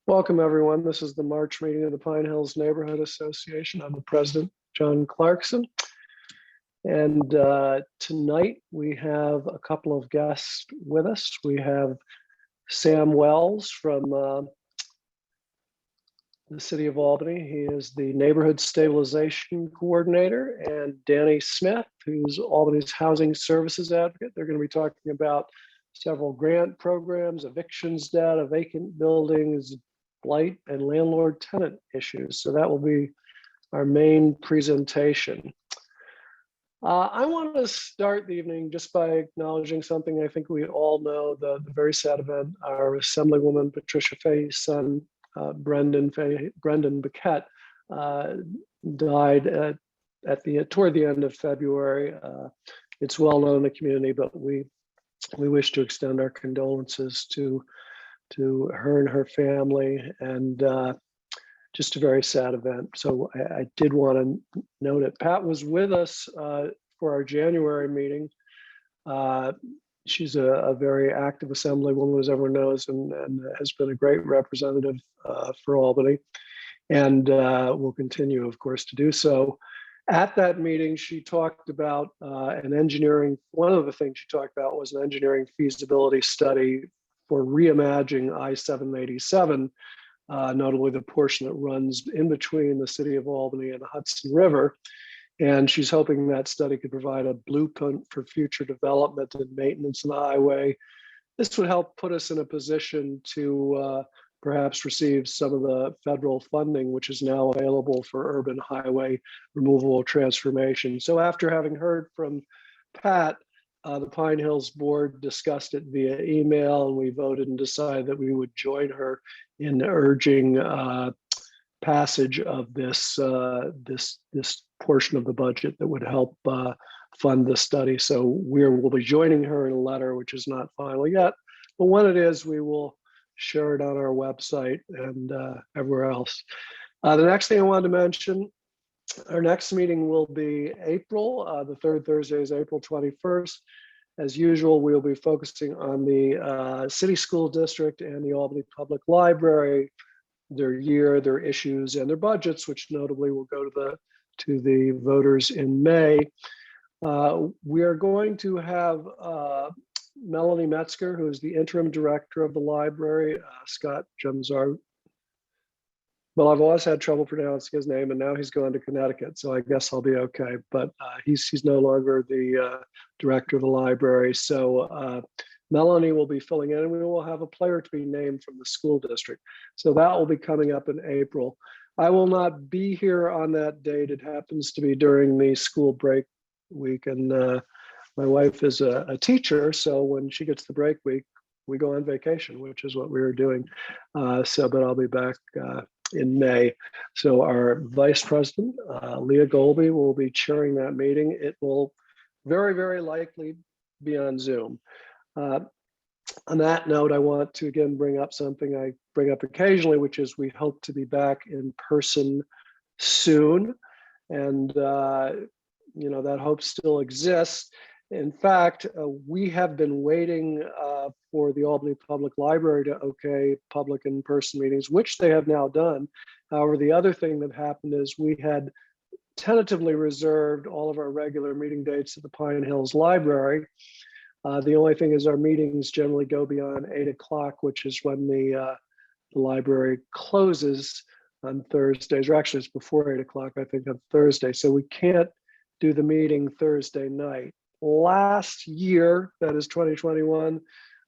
Welcome, everyone. This is the March meeting of the Pine Hills Neighborhood Association. I'm the president, John Clarkson. And tonight we have a couple of guests with us. We have Sam Wells from the city of Albany. He is the Neighborhood Stabilization Coordinator, and Danni Smith, who's Albany's Housing Services Advocate. They're going to be talking about several grant programs, evictions data, vacant buildings, blight, and landlord-tenant issues. So that will be our main presentation. I want to start the evening just by acknowledging something I think we all know, the very sad event. Our Assemblywoman Patricia Fay's son, Brendan Biquette, died toward the end of February. It's well known in the community, but we wish to extend our condolences to her and her family, and just a very sad event. So I did want to note it. Pat was with us for our January meeting. She's a very active assemblywoman, as everyone knows, and has been a great representative for Albany, and will continue, of course, to do so. At that meeting, she talked about one of the things she talked about was an engineering feasibility study for reimagining I-787, notably the portion that runs in between the city of Albany and the Hudson River. And she's hoping that study could provide a blueprint for future development and maintenance of the highway. This would help put us in a position to perhaps receive some of the federal funding, which is now available for urban highway removal transformation. So after having heard from Pat, the Pine Hills board discussed it via email, and we voted and decided that we would join her in urging passage of this portion of the budget that would help fund the study. So we'll be joining her in a letter, which is not final yet, but when it is, we will share it on our website and everywhere else. The next thing I wanted to mention, our next meeting will be April, the third Thursday is April 21st. As usual, we'll be focusing on the City School District and the Albany Public Library, their year, their issues, and their budgets, which notably will go to the voters in May. We are going to have Melanie Metzger, who is the interim director of the library, Scott Jumzar. Well, I've always had trouble pronouncing his name, and now he's going to Connecticut, so I guess I'll be okay. But he's no longer the director of the library. So Melanie will be filling in, and we will have a player to be named from the school district. So that will be coming up in April. I will not be here on that date. It happens to be during the school break week, and my wife is a teacher, so when she gets the break week, we go on vacation, which is what we were doing. But I'll be back in May. So our vice president, Leah Golby, will be chairing that meeting. It will very, very likely be on Zoom. On that note, I want to again bring up something I bring up occasionally, which is we hope to be back in person soon. And that hope still exists. In fact, we have been waiting for the Albany Public Library to okay public in-person meetings, which they have now done. However, the other thing that happened is we had tentatively reserved all of our regular meeting dates at the Pine Hills Library. The only thing is our meetings generally go beyond 8 o'clock, which is when the library closes on Thursdays, or actually it's before 8 o'clock, I think, on Thursday. So we can't do the meeting Thursday night. Last year, that is 2021,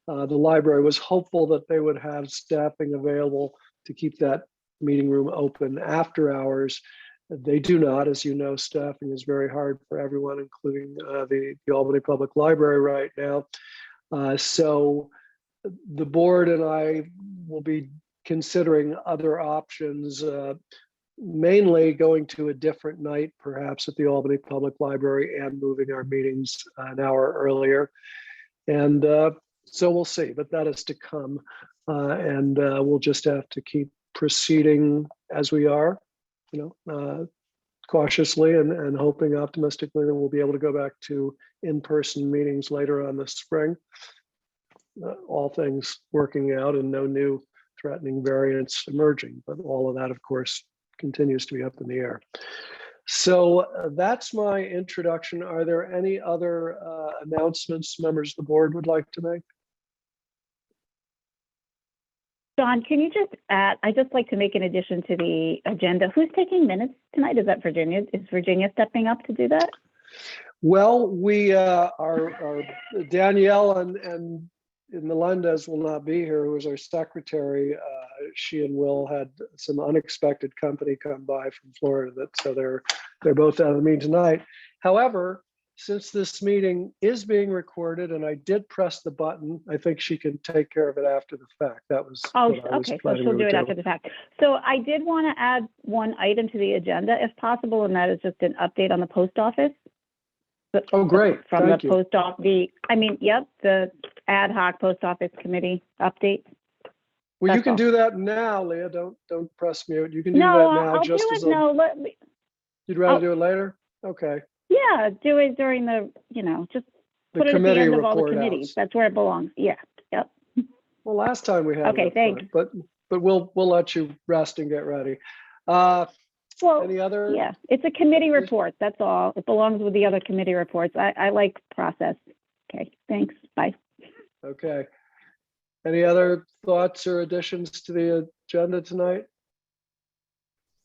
the library was hopeful that they would have staffing available to keep that meeting room open after hours. They do not. As you know, staffing is very hard for everyone, including the Albany Public Library right now. So the board and I will be considering other options, mainly going to a different night, perhaps at the Albany Public Library, and moving our meetings an hour earlier. And so we'll see, but that is to come. And we'll just have to keep proceeding as we are, cautiously and hoping optimistically that we'll be able to go back to in-person meetings later on this spring. All things working out and no new life-threatening variants emerging. But all of that, of course, continues to be up in the air. So that's my introduction. Are there any other announcements members of the board would like to make? John, can you just add, I'd just like to make an addition to the agenda. Who's taking minutes tonight? Is that Virginia? Is Virginia stepping up to do that? Well, we are Danielle and Melendez will not be here, who is our secretary. She and Will had some unexpected company come by from Florida, so they're both out of the meeting tonight. However, since this meeting is being recorded and I did press the button, I think she can take care of it after the fact. That was okay, so she'll do it after the fact. So I did want to add one item to the agenda if possible, and that is just an update on the post office. Oh, great. From Thank the you. post office, the ad hoc post office committee update. Well, you can all. do that now, Leah. Don't press mute. You can do that now. I'll just do as it. No, let me. You'd rather do it later? Okay. Yeah, do it during the, just put it at the end of all the committees. That's where it belongs. Yeah. Yep. Well, last time we had Okay, it thanks. but we'll let you rest and get ready. Well, any other? Yeah, it's a committee report. That's all. It belongs with the other committee reports. I like process. Okay, thanks. Bye. Okay. Any other thoughts or additions to the agenda tonight?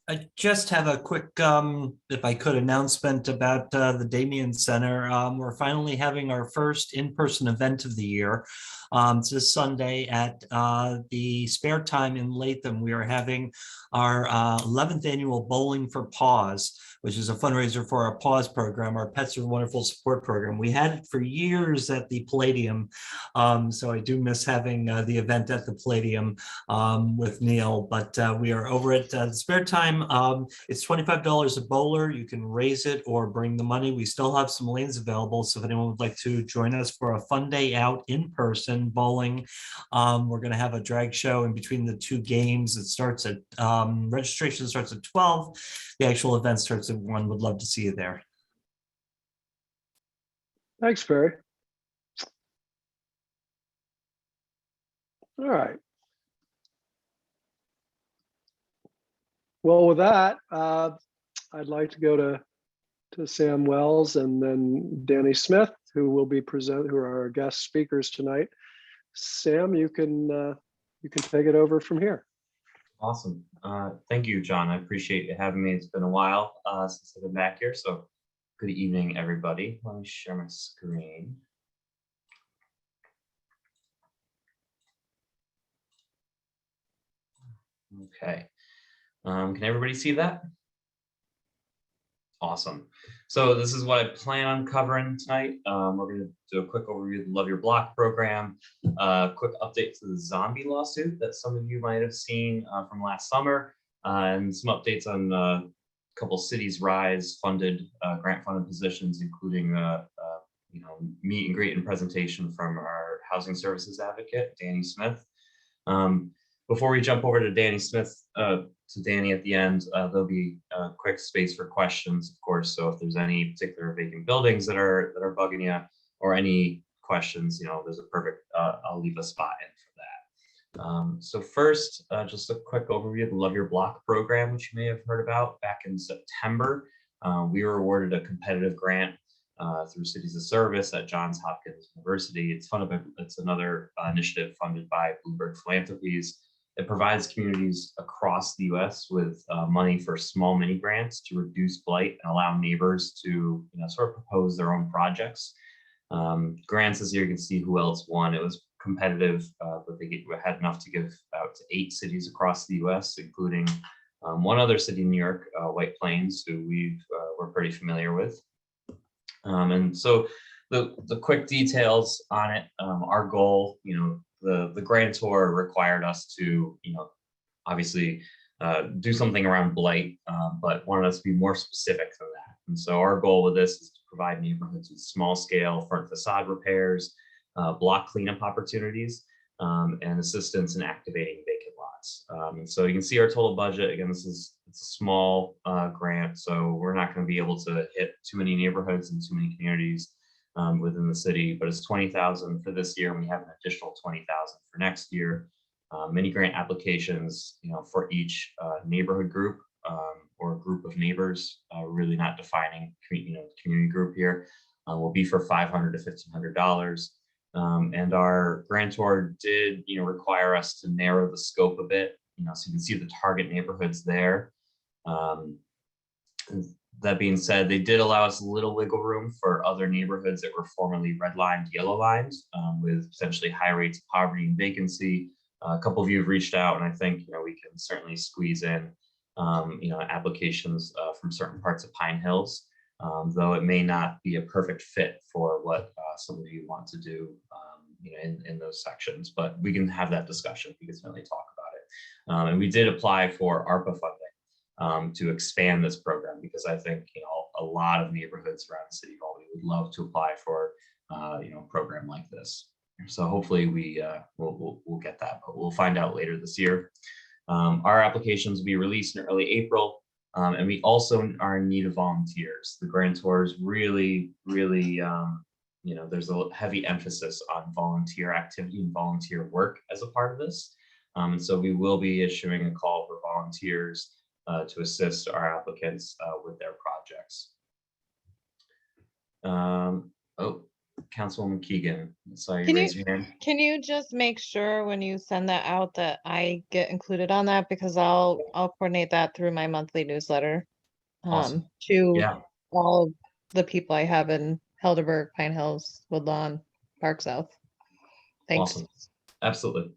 I just have a quick, if I could, announcement about the Damien Center. We're finally having our first in-person event of the year. It's this Sunday at the Spare Time in Latham. We are having our 11th annual Bowling for Paws, which is a fundraiser for our Paws program, our Pets Are Wonderful support program. We had it for years at the Palladium, so I do miss having the event at the Palladium with Neil, but we are over at the Spare Time. It's $25 a bowler. You can raise it or bring the money. We still have some lanes available, so if anyone would like to join us for a fun day out in person bowling, we're going to have a drag show in between the two games. It starts at registration starts at 12. The actual event starts at 1. Would love to see you there. Thanks, Barry. All right. Well, with that, I'd like to go to Sam Wells and then Danny Smith, who will be who are our guest speakers tonight. Sam, you can take it over from here. Awesome. Thank you, John. I appreciate you having me. It's been a while since I've been back here. So good evening, everybody. Let me share my screen. Okay. Can everybody see that? Awesome. So this is what I plan on covering tonight. We're going to do a quick overview of the Love Your Block program, quick update to the zombie lawsuit that some of you might have seen from last summer, and some updates on a couple cities rise funded, grant funded positions, including meet and greet and presentation from our housing services advocate, Danny Smith. Before we jump over to Danny Smith, to Danny at the end, there'll be a quick space for questions, of course. So if there's any particular vacant buildings that are bugging you, or any questions, there's a perfect, I'll leave a spot in for that. So first, just a quick overview of the Love Your Block program, which you may have heard about back in September. We were awarded a competitive grant through Cities of Service at Johns Hopkins University. It's another initiative funded by Bloomberg Philanthropies. It provides communities across the U.S. with money for small mini grants to reduce blight and allow neighbors to sort of propose their own projects. Grants this year, you can see who else won. It was competitive, but they had enough to give out to 8 cities across the U.S., including one other city in New York, White Plains, who we're pretty familiar with. And so the quick details on it, our goal, the grantor required us to, obviously do something around blight, but wanted us to be more specific than that. And so our goal with this is to provide neighborhoods with small scale front facade repairs, block cleanup opportunities, and assistance in activating vacant lots. And so you can see our total budget. Again, it's a small grant, so we're not going to be able to hit too many neighborhoods and too many communities within the city, but it's $20,000 for this year, and we have an additional $20,000 for next year. mini grant applications, for each neighborhood group or group of neighbors. Really not defining, community group here. Will be for $500 to $1,500. And our grantor did, require us to narrow the scope a bit, so you can see the target neighborhoods there. That being said, they did allow us a little wiggle room for other neighborhoods that were formerly redlined, yellow lined, with potentially high rates of poverty and vacancy. A couple of you have reached out, and I think we can certainly squeeze in applications from certain parts of Pine Hills, though it may not be a perfect fit for what some of you want to do in those sections. But we can have that discussion. We can certainly talk about it. And we did apply for ARPA funding to expand this program, because I think a lot of neighborhoods around the city of Albany would love to apply for a program like this. So hopefully we'll get that, but we'll find out later this year. Our applications will be released in early April, and we also are in need of volunteers. The grantors really, there's a heavy emphasis on volunteer activity and volunteer work as a part of this. And so we will be issuing a call for volunteers to assist our applicants with their projects. Councilwoman Keegan, I saw you raise your hand. Can you just make sure when you send that out that I get included on that, because I'll coordinate that through my monthly newsletter Awesome. to Yeah, all of the people I have in Helderberg, Pine Hills, Woodlawn, Park South. Thanks. awesome. Absolutely.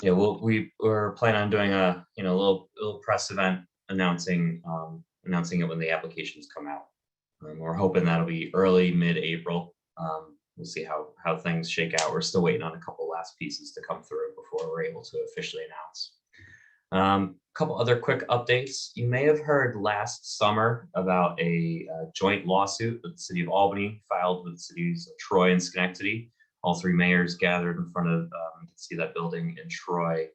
Yeah, we're planning on doing a little press event announcing it when the applications come out. We're hoping that'll be early mid-April. We'll see how things shake out. We're still waiting on a couple last pieces to come through before we're able to officially announce. A couple other quick updates. You may have heard last summer about a joint lawsuit that the city of Albany filed with the cities of Troy and Schenectady. All three mayors gathered in front of, you can see that building in Troy.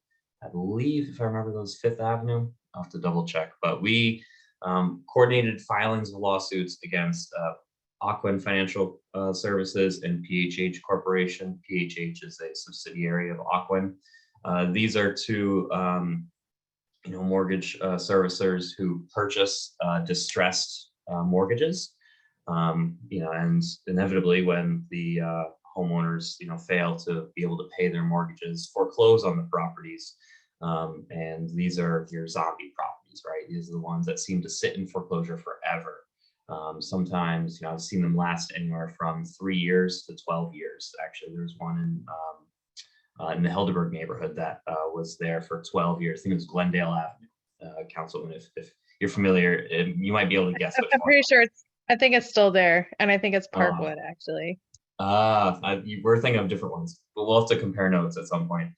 I believe, if I remember, those 5th Avenue. I'll have to double check, but we coordinated filings of lawsuits against Aquin Financial Services and PHH Corporation. PHH is a subsidiary of Aquin. These are two mortgage servicers who purchase distressed mortgages. And inevitably, when the homeowners fail to be able to pay their mortgages, foreclose on the properties. And these are your zombie properties, right? These are the ones that seem to sit in foreclosure forever. Sometimes, I've seen them last anywhere from 3 years to 12 years. Actually, there's one in the Helderberg neighborhood that was there for 12 years. I think it was Glendale Avenue. Councilman, if you're familiar, you might be able to guess. I'm pretty sure I think it's still there, and I think it's Parkwood, actually. We're thinking of different ones, but we'll have to compare notes at some point.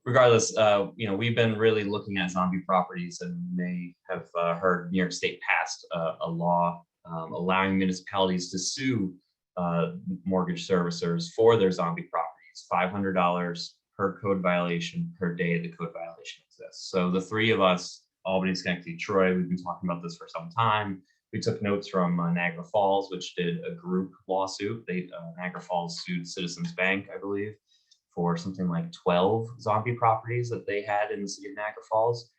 Regardless, we've been really looking at zombie properties, and you may have heard New York State passed a law allowing municipalities to sue mortgage servicers for their zombie properties, $500 per code violation per day the code violation exists. So the three of us, Albany, Schenectady, Troy, we've been talking about this for some time. We took notes from Niagara Falls, which did a group lawsuit. Niagara Falls sued Citizens Bank, I believe, for something like 12 zombie properties that they had in the city of Niagara Falls.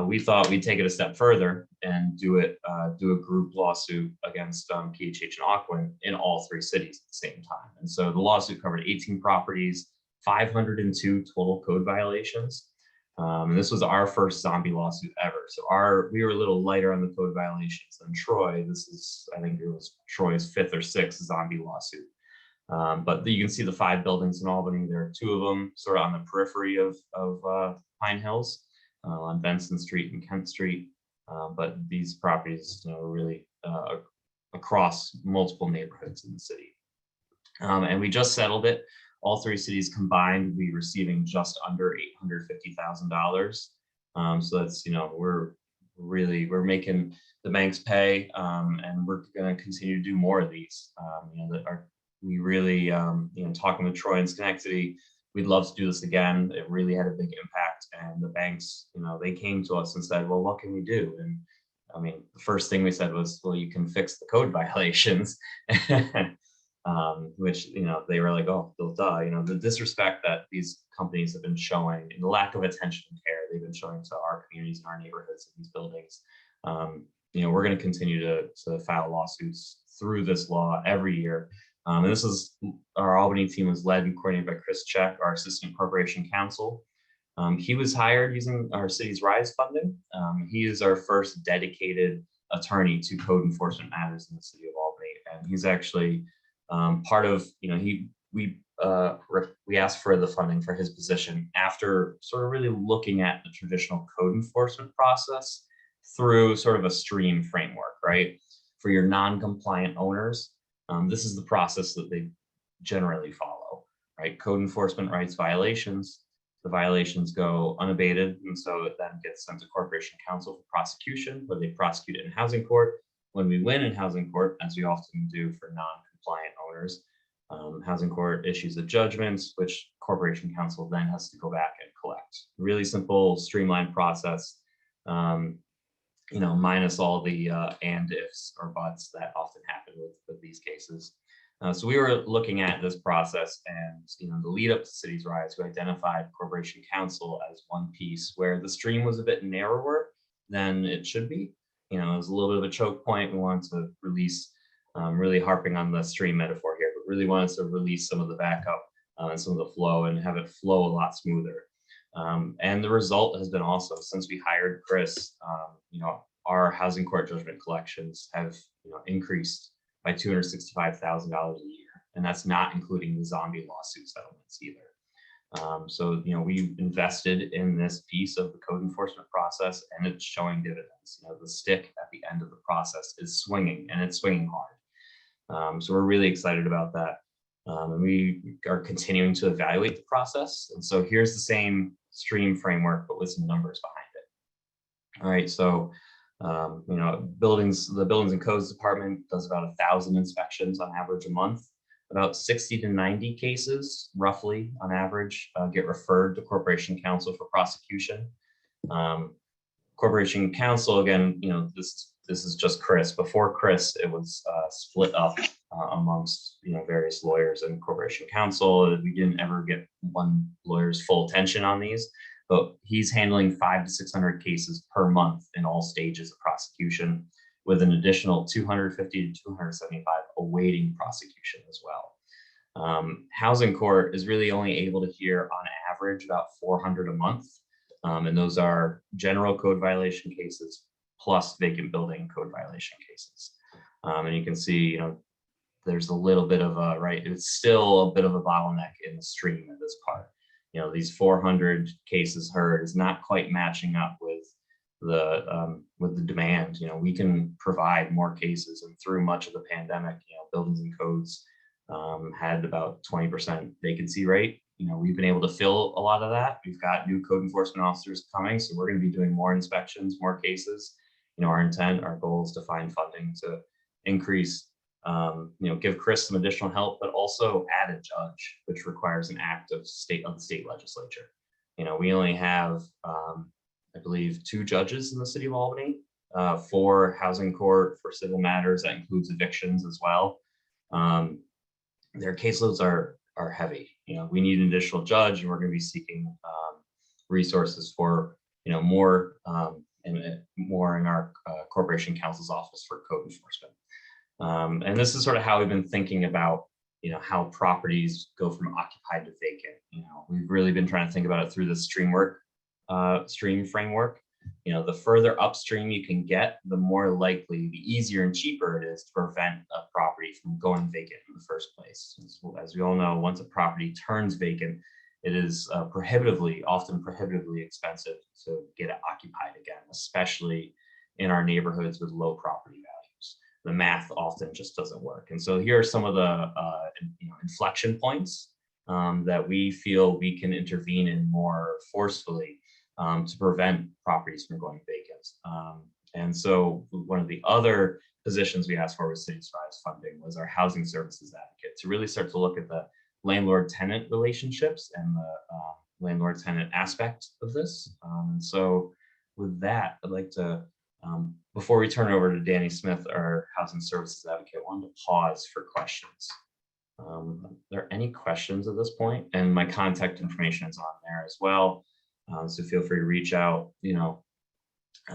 We thought we'd take it a step further and do a group lawsuit against PHH and Aquin in all three cities at the same time. And so the lawsuit covered 18 properties, 502 total code violations. And this was our first zombie lawsuit ever. So we were a little lighter on the code violations than Troy. This is, I think it was Troy's 5th or 6th zombie lawsuit. But you can see the 5 buildings in Albany. There are 2 of them sort of on the periphery of Pine Hills, on Benson Street and Kent Street. But these properties, are really across multiple neighborhoods in the city. And we just settled it. All 3 cities combined will be receiving just under $850,000. So that's, we're making the banks pay, and we're going to continue to do more of these. We really, talking with Troy and Schenectady, we'd love to do this again. It really had a big impact, and the banks, they came to us and said, well, what can we do? And the first thing we said was, well, you can fix the code violations. which, they were like, oh, duh, the disrespect that these companies have been showing and the lack of attention and care they've been showing to our communities and our neighborhoods and these buildings. We're going to continue to file lawsuits through this law every year. And this is our Albany team was led and coordinated by Chris Check, our assistant corporation counsel. He was hired using our city's RISE funding. He is our first dedicated attorney to code enforcement matters in the city of Albany, and he's actually part of, we asked for the funding for his position after sort of really looking at the traditional code enforcement process through sort of a stream framework, right? For your non-compliant owners, this is the process that they generally follow, right? Code enforcement rights violations, the violations go unabated, and so it then gets sent to Corporation Counsel for prosecution, where they prosecute it in housing court. When we win in housing court, as we often do for non-compliant owners, housing court issues a judgment, which Corporation Counsel then has to go back and collect. Really simple, streamlined process, minus all the and ifs or buts that often happen with these cases. So we were looking at this process and, the lead up to Cities Rise, we identified Corporation Counsel as one piece where the stream was a bit narrower than it should be. It was a little bit of a choke point. We wanted to release, really harping on the stream metaphor here, but really wanted to release some of the backup and some of the flow and have it flow a lot smoother. And the result has been awesome. Since we hired Chris, our housing court judgment collections have increased by $265,000 a year, and that's not including the zombie lawsuit settlements either. So we invested in this piece of the code enforcement process, and it's showing dividends. The stick at the end of the process is swinging, and it's swinging hard. So we're really excited about that. And we are continuing to evaluate the process. And so here's the same stream framework, but with some numbers behind it. All right, so the Buildings and Codes Department does about 1,000 inspections on average a month. About 60 to 90 cases, roughly on average, get referred to Corporation Counsel for prosecution. Corporation Counsel, again, this is just Chris. Before Chris, it was split up amongst various lawyers and Corporation Counsel. We didn't ever get one lawyer's full attention on these, but he's handling 500 to 600 cases per month in all stages of prosecution, with an additional 250 to 275 awaiting prosecution as well. Housing court is really only able to hear on average about 400 a month. And those are general code violation cases plus vacant building code violation cases. And you can see, there's a little bit of it's still a bit of a bottleneck in the stream at this part. These 400 cases heard is not quite matching up with the demand. We can provide more cases, and through much of the pandemic, Buildings and Codes had about 20% vacancy rate. We've been able to fill a lot of that. We've got new code enforcement officers coming, so we're going to be doing more inspections, more cases. Our goal is to find funding to increase, give Chris some additional help, but also add a judge, which requires an act of the state legislature. We only have, I believe, 2 judges in the city of Albany for housing court, for civil matters. That includes evictions as well. Their caseloads are heavy. We need an additional judge, and we're going to be seeking resources for more and more in our Corporation Counsel's office for code enforcement. And this is sort of how we've been thinking about how properties go from occupied to vacant. We've really been trying to think about it through the stream framework. The further upstream you can get, the more likely, the easier and cheaper it is to prevent a property from going vacant in the first place. As we all know, once a property turns vacant, it is often prohibitively expensive to get it occupied again, especially in our neighborhoods with low property values. The math often just doesn't work. And so here are some of the inflection points that we feel we can intervene in more forcefully to prevent properties from going vacant. And so one of the other positions we asked for with Cities Rise funding was our housing services advocate, to really start to look at the landlord-tenant relationships and the landlord-tenant aspect of this. So with that, I'd like to, before we turn it over to Danny Smith, our housing services advocate, I wanted to pause for questions. there any questions at this point? And my contact information is on there as well. So feel free to reach out,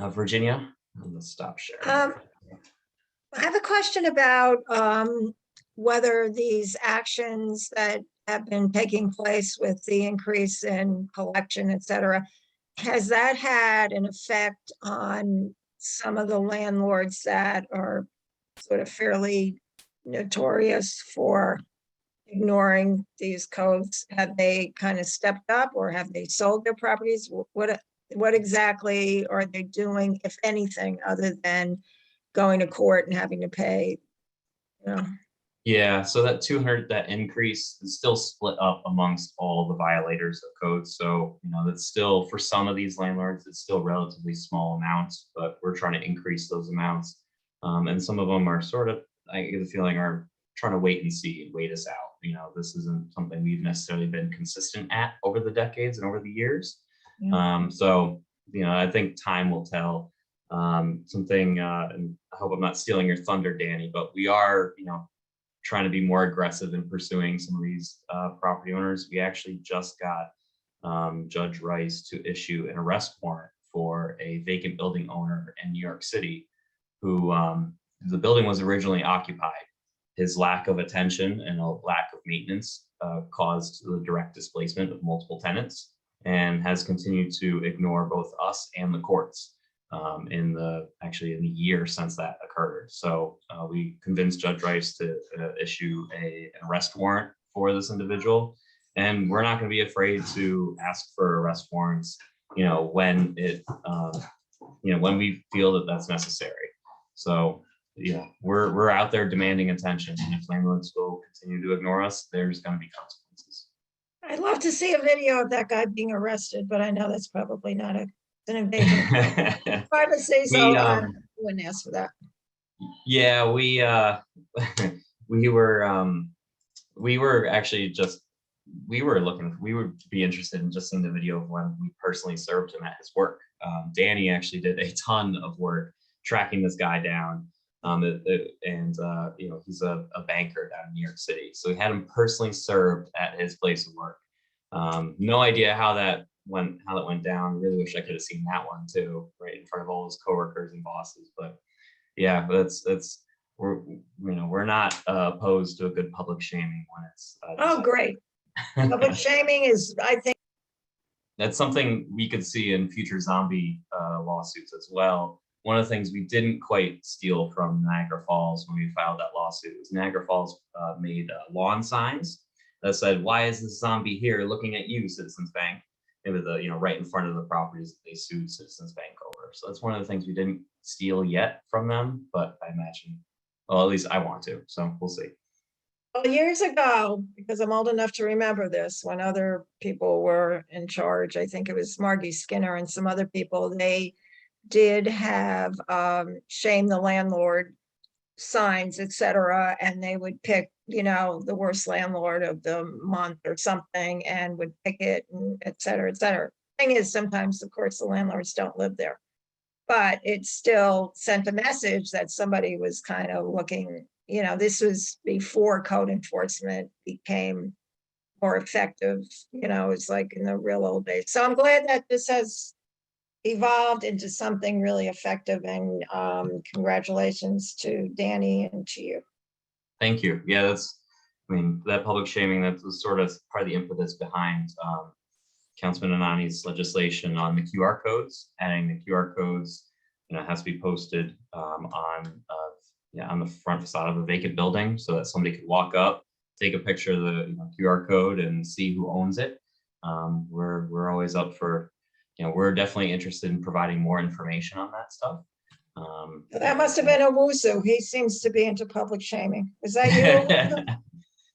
Virginia, let's stop sharing. I have a question about whether these actions that have been taking place with the increase in collection, et cetera, has that had an effect on some of the landlords that are sort of fairly notorious for ignoring these codes? Have they kind of stepped up, or have they sold their properties? What exactly are they doing, if anything, other than going to court and having to pay? Yeah, so that increase is still split up amongst all the violators of codes. So, that's still, for some of these landlords, it's still relatively small amounts, but we're trying to increase those amounts. And some of them are sort of, I get the feeling, are trying to wait and see and wait us out. This isn't something we've necessarily been consistent at over the decades and over the years. Yeah. So, I think time will tell. And I hope I'm not stealing your thunder, Danny, but we are, trying to be more aggressive in pursuing some of these property owners. We actually just got Judge Rice to issue an arrest warrant for a vacant building owner in New York City who the building was originally occupied. His lack of attention and a lack of maintenance caused the direct displacement of multiple tenants, and has continued to ignore both us and the courts in the year since that occurred. So we convinced Judge Rice to issue an arrest warrant for this individual, and we're not going to be afraid to ask for arrest warrants, when we feel that that's necessary. So we're out there demanding attention, and if landlords will continue to ignore us, there's going to be consequences. I'd love to see a video of that guy being arrested, but I know that's probably not an invasion. Privacy, so I wouldn't ask for that. Yeah, we would be interested in just seeing the video of when we personally served him at his work. Danny actually did a ton of work tracking this guy down. He's a banker down in New York City. So he had him personally served at his place of work. No idea how that went down. Really wish I could have seen that one too, right in front of all his coworkers and bosses. But yeah, we're not opposed to a good public shaming when it's great. Public shaming is, I think, that's something we could see in future zombie lawsuits as well. One of the things we didn't quite steal from Niagara Falls when we filed that lawsuit was Niagara Falls made lawn signs that said, "Why is this zombie here looking at you, Citizens Bank?" It was right in front of the properties that they sued Citizens Bank over. So that's one of the things we didn't steal yet from them, but I imagine, well, at least I want to. So we'll see. well, years ago, because I'm old enough to remember this, when other people were in charge, I think it was Margie Skinner and some other people, they did have shame the landlord signs, etc., and they would pick the worst landlord of the month or something and would pick it, and et cetera, et cetera. Thing is, sometimes of course the landlords don't live there, but it still sent a message that somebody was kind of looking. This was before code enforcement became more effective. It's like in the real old days. So I'm glad that this has evolved into something really effective, and congratulations to Danny and to you. Thank you. Yeah, that public shaming, that was sort of part of the impetus behind Councilman Anani's legislation on the QR codes. Adding the QR codes, has to be posted on the front facade of a vacant building, so that somebody could walk up, take a picture of the QR code, and see who owns it. We're always up for. We're definitely interested in providing more information on that stuff. That must have been a Wusu. He seems to be into public shaming. Is that you?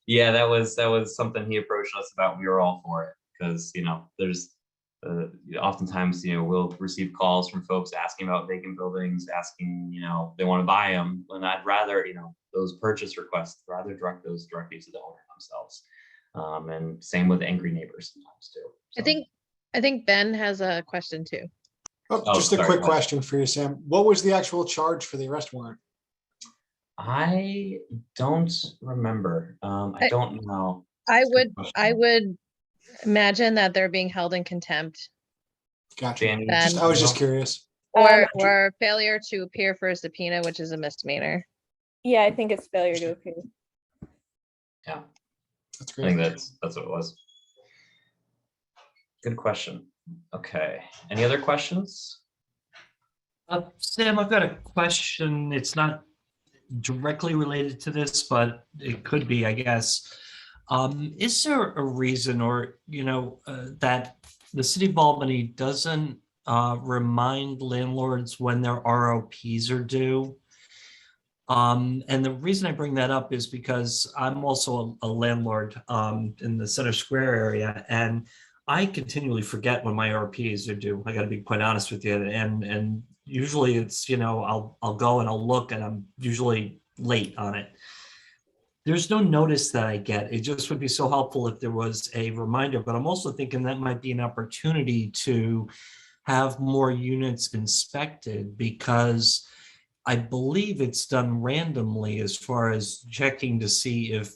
Yeah, that was something he approached us about. We were all for it because there's oftentimes we'll receive calls from folks asking about vacant buildings, asking they want to buy them, and I'd rather those purchase requests direct those directly to the owner themselves. And same with angry neighbors sometimes too. So. I think Ben has a question too. Just a quick question for you, Sam. What was the actual charge for the arrest warrant? I don't remember. I don't know. I Good would, question. I would imagine that they're being held in contempt Gotcha. Danny, Then- I was just curious. or failure to appear for a subpoena, which is a misdemeanor. Yeah, I think it's failure to appear. Yeah, That's I think great. that's what it was. Good question. Okay, any other questions? Sam, I've got a question. It's not directly related to this, but it could be, I guess. Is there a reason, or, that the city of Albany doesn't remind landlords when their ROPs are due? And the reason I bring that up is because I'm also a landlord in the Center Square area, and I continually forget when my RPs are due. I got to be quite honest with you, and usually it's, I'll go and I'll look, and I'm usually late on it. There's no notice that I get. It just would be so helpful if there was a reminder, but I'm also thinking that might be an opportunity to have more units inspected, because I believe it's done randomly as far as checking to see if,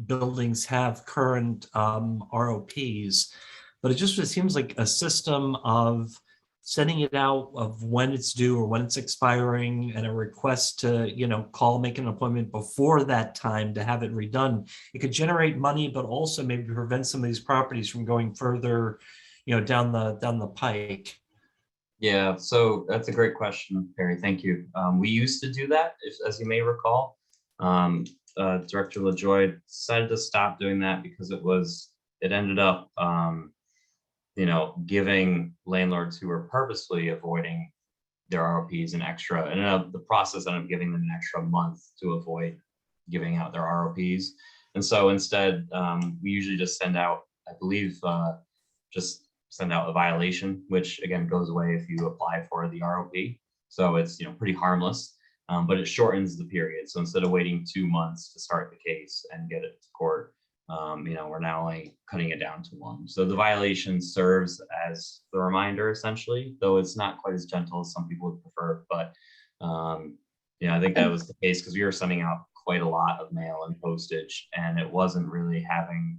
buildings have current ROPs. But it seems like a system of sending it out of when it's due or when it's expiring, and a request to, call, make an appointment before that time to have it redone. It could generate money, but also maybe prevent some of these properties from going further, down the pike. Yeah, so that's a great question, Perry. Thank you. We used to do that, as you may recall. Director LaJoy decided to stop doing that because it ended up, giving landlords who were purposely avoiding their ROPs an extra, and the process ended up giving them an extra month to avoid giving out their ROPs. And so instead, we usually just send out, I believe, just send out a violation, which again goes away if you apply for the ROP. So it's pretty harmless, but it shortens the period. So instead of waiting 2 months to start the case and get it to court, we're now only cutting it down to 1. So the violation serves as the reminder essentially, though it's not quite as gentle as some people would prefer. But I think that was the case because we were sending out quite a lot of mail and postage, and it wasn't really having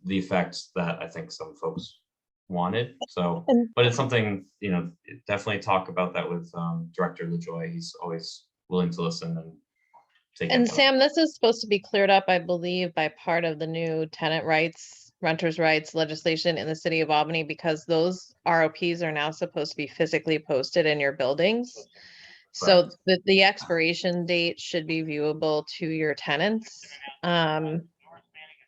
the effects that I think some folks wanted. So, but it's something, definitely talk about that with Director LaJoy. He's always willing to listen and take And input. Sam, this is supposed to be cleared up, I believe, by part of the new renters' rights legislation in the city of Albany, because those ROPs are now supposed to be physically posted in your buildings. So the expiration date should be viewable to your tenants.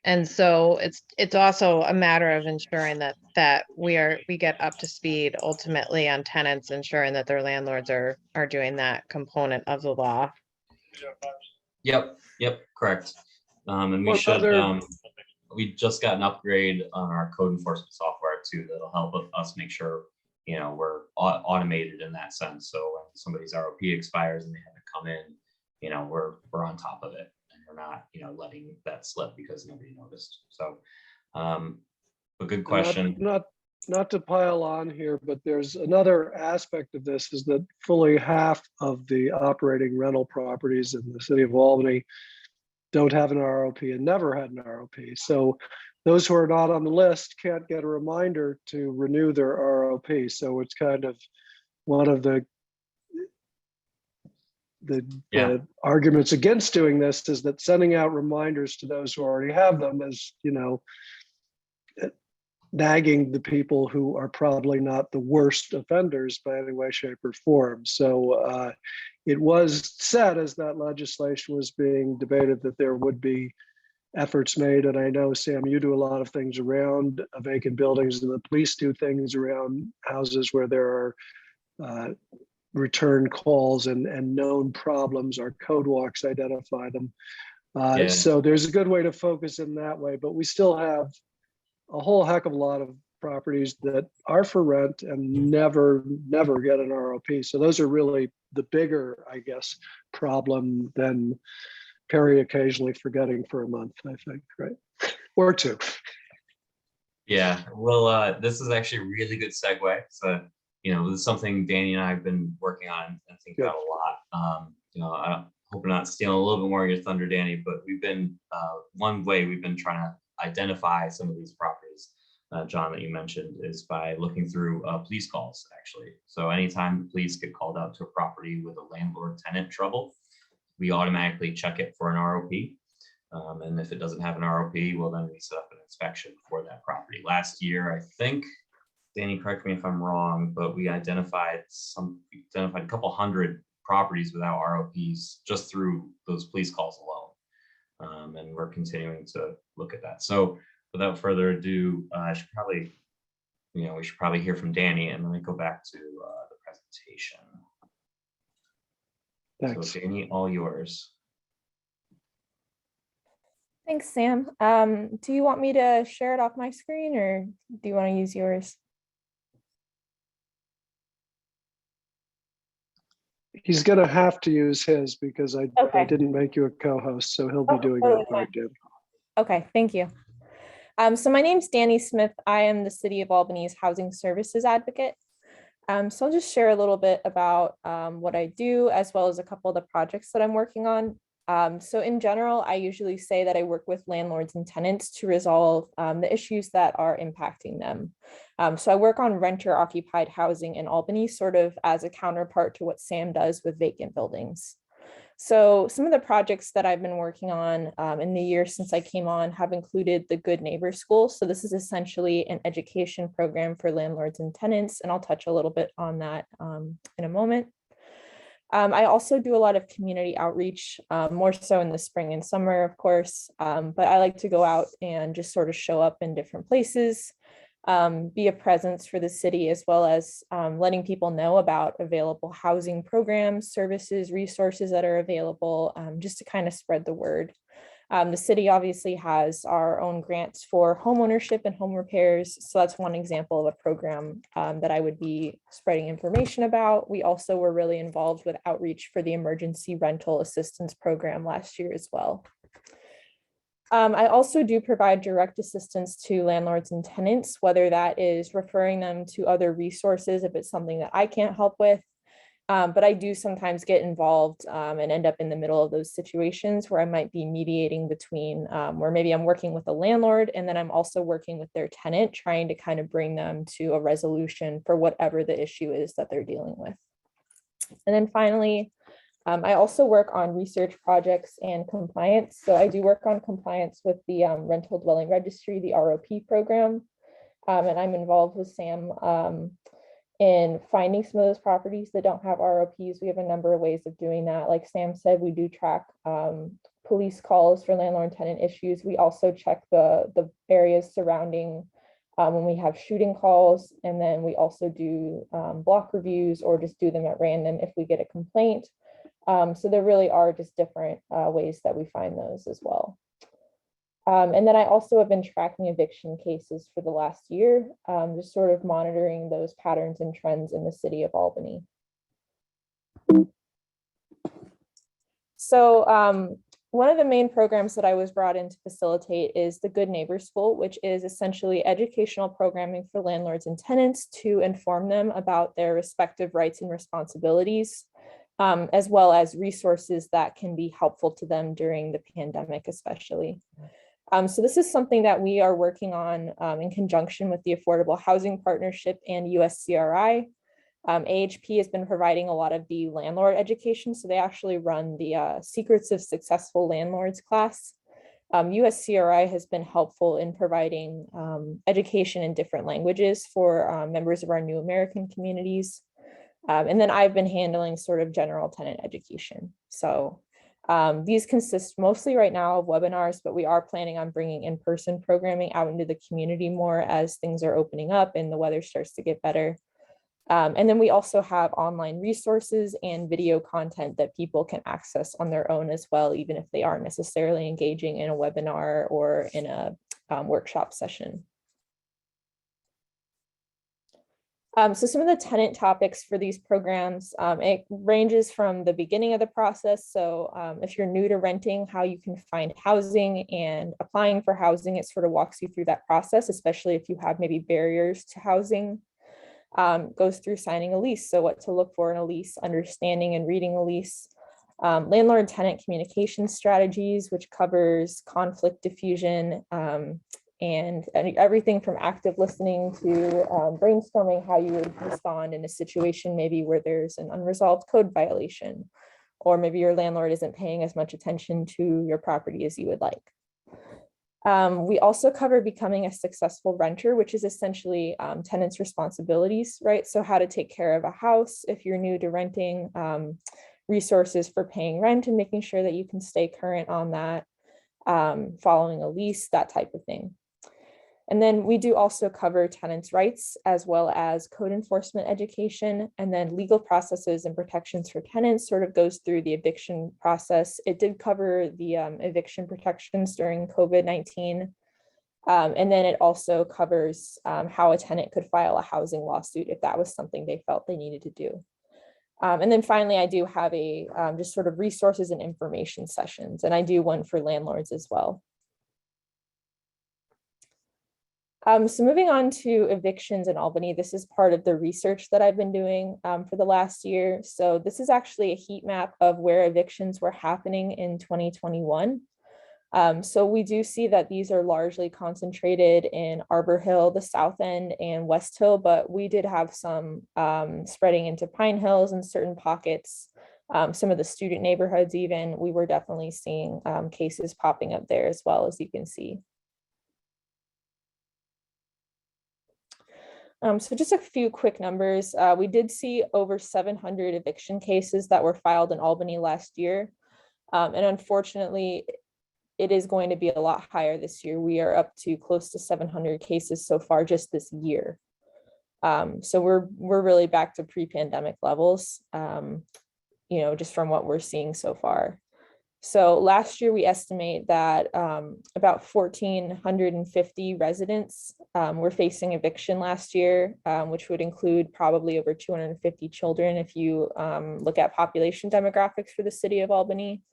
And so it's also a matter of ensuring that we get up to speed ultimately on tenants, ensuring that their landlords are doing that component of the law. Yep, correct. And we One should, other- we just got an upgrade on our code enforcement software too, that'll help us make sure, we're automated in that sense. So when somebody's ROP expires and they have to come in, we're on top of it, and we're not, letting that slip because nobody noticed. So, a good question. Not to pile on here, but there's another aspect of this, is that fully half of the operating rental properties in the city of Albany don't have an ROP and never had an ROP. So those who are not on the list can't get a reminder to renew their ROP. So it's kind of one of the arguments against doing this is that sending out reminders to those who already have them is, nagging the people who are probably not the worst offenders by any way, shape, or form. So it was said as that legislation was being debated that there would be efforts made. And I know, Sam, you do a lot of things around vacant buildings, and the police do things around houses where there are return calls and known problems. Our code walks identify them. So there's a good way to focus in that way, but we still have a whole heck of a lot of properties that are for rent and never get an ROP. So those are really the bigger, I guess, problem than Perry occasionally forgetting for a month, I think, right? Or 2. Yeah, well, this is actually a really good segue. So, this is something Danny and I have been working on and thinking about a lot. hope I'm not stealing a little bit more of your thunder, Danny, but we've been, one way we've been trying to identify some of these properties, John, that you mentioned, is by looking through police calls, actually. So anytime the police get called out to a property with a landlord-tenant trouble, we automatically check it for an ROP. And if it doesn't have an ROP, well, then we set up an inspection for that property. Last year, I think, Danny, correct me if I'm wrong, but we identified a couple hundred properties without ROPs just through those police calls alone. And we're continuing to look at that. So without further ado, we should probably hear from Danny, and then we go back to the presentation. Thanks. So Danny, all yours. Thanks, Sam. Do you want me to share it off my screen or do you want to use yours? He's going to have to use his because I Okay. didn't make you a co-host, so he'll be doing totally it for you, Dan. Okay, thank you. So my name's Danny Smith. I am the City of Albany's Housing Services Advocate. So I'll just share a little bit about what I do, as well as a couple of the projects that I'm working on. So in general, I usually say that I work with landlords and tenants to resolve the issues that are impacting them. So I work on renter occupied housing in Albany, sort of as a counterpart to what Sam does with vacant buildings. So some of the projects that I've been working on in the year since I came on have included the Good Neighbor School. So this is essentially an education program for landlords and tenants, and I'll touch a little bit on that in a moment. I also do a lot of community outreach, more so in the spring and summer, of course, but I like to go out and just sort of show up in different places, be a presence for the city, as well as letting people know about available housing programs, services, resources that are available, just to kind of spread the word. The city obviously has our own grants for homeownership and home repairs. So that's one example of a program that I would be spreading information about. We also were really involved with outreach for the emergency rental assistance program last year as well. I also do provide direct assistance to landlords and tenants, whether that is referring them to other resources if it's something that I can't help with. But I do sometimes get involved and end up in the middle of those situations where I might be mediating between where maybe I'm working with a landlord and then I'm also working with their tenant, trying to kind of bring them to a resolution for whatever the issue is that they're dealing with. And then finally, I also work on research projects and compliance. So I do work on compliance with the Rental Dwelling Registry, the ROP program. And I'm involved with Sam in finding some of those properties that don't have ROPs. We have a number of ways of doing that. Like Sam said, we do track police calls for landlord and tenant issues. We also check the areas surrounding when we have shooting calls, and then we also do block reviews or just do them at random if we get a complaint. So there really are just different ways that we find those as well. And then I also have been tracking eviction cases for the last year, just sort of monitoring those patterns and trends in the city of Albany. So one of the main programs that I was brought in to facilitate is the Good Neighbor School, which is essentially educational programming for landlords and tenants to inform them about their respective rights and responsibilities, as well as resources that can be helpful to them during the pandemic, especially. So this is something that we are working on in conjunction with the Affordable Housing Partnership and USCRI. AHP has been providing a lot of the landlord education. So they actually run the Secrets of Successful Landlords class. USCRI has been helpful in providing education in different languages for members of our New American communities. And then I've been handling sort of general tenant education. So these consist mostly right now of webinars, but we are planning on bringing in-person programming out into the community more as things are opening up and the weather starts to get better. And then we also have online resources and video content that people can access on their own as well, even if they aren't necessarily engaging in a webinar or in a workshop session. So some of the tenant topics for these programs, it ranges from the beginning of the process. So if you're new to renting, how you can find housing and applying for housing, it sort of walks you through that process, especially if you have maybe barriers to housing. Goes through signing a lease. So what to look for in a lease, understanding and reading a lease, landlord-tenant communication strategies, which covers conflict diffusion, and everything from active listening to brainstorming how you would respond in a situation maybe where there's an unresolved code violation, or maybe your landlord isn't paying as much attention to your property as you would like. We also cover becoming a successful renter, which is essentially tenants' responsibilities, right? So how to take care of a house if you're new to renting, resources for paying rent and making sure that you can stay current on that, following a lease, that type of thing. And then we do also cover tenants' rights as well as code enforcement education, and then legal processes and protections for tenants sort of goes through the eviction process. It did cover the eviction protections during COVID-19. And then it also covers how a tenant could file a housing lawsuit if that was something they felt they needed to do. And then finally, I do have a just sort of resources and information sessions, and I do one for landlords as well. So moving on to evictions in Albany, this is part of the research that I've been doing for the last year. So this is actually a heat map of where evictions were happening in 2021. So we do see that these are largely concentrated in Arbor Hill, the South End, and West Hill, but we did have some spreading into Pine Hills and certain pockets, some of the student neighborhoods even. We were definitely seeing cases popping up there as well, as you can see. So just a few quick numbers. We did see over 700 eviction cases that were filed in Albany last year. And unfortunately, it is going to be a lot higher this year. We are up to close to 700 cases so far just this year. So we're really back to pre-pandemic levels, just from what we're seeing so far. So last year, we estimate that about 1,450 residents were facing eviction last year, which would include probably over 250 children if you look at population demographics for the city of Albany.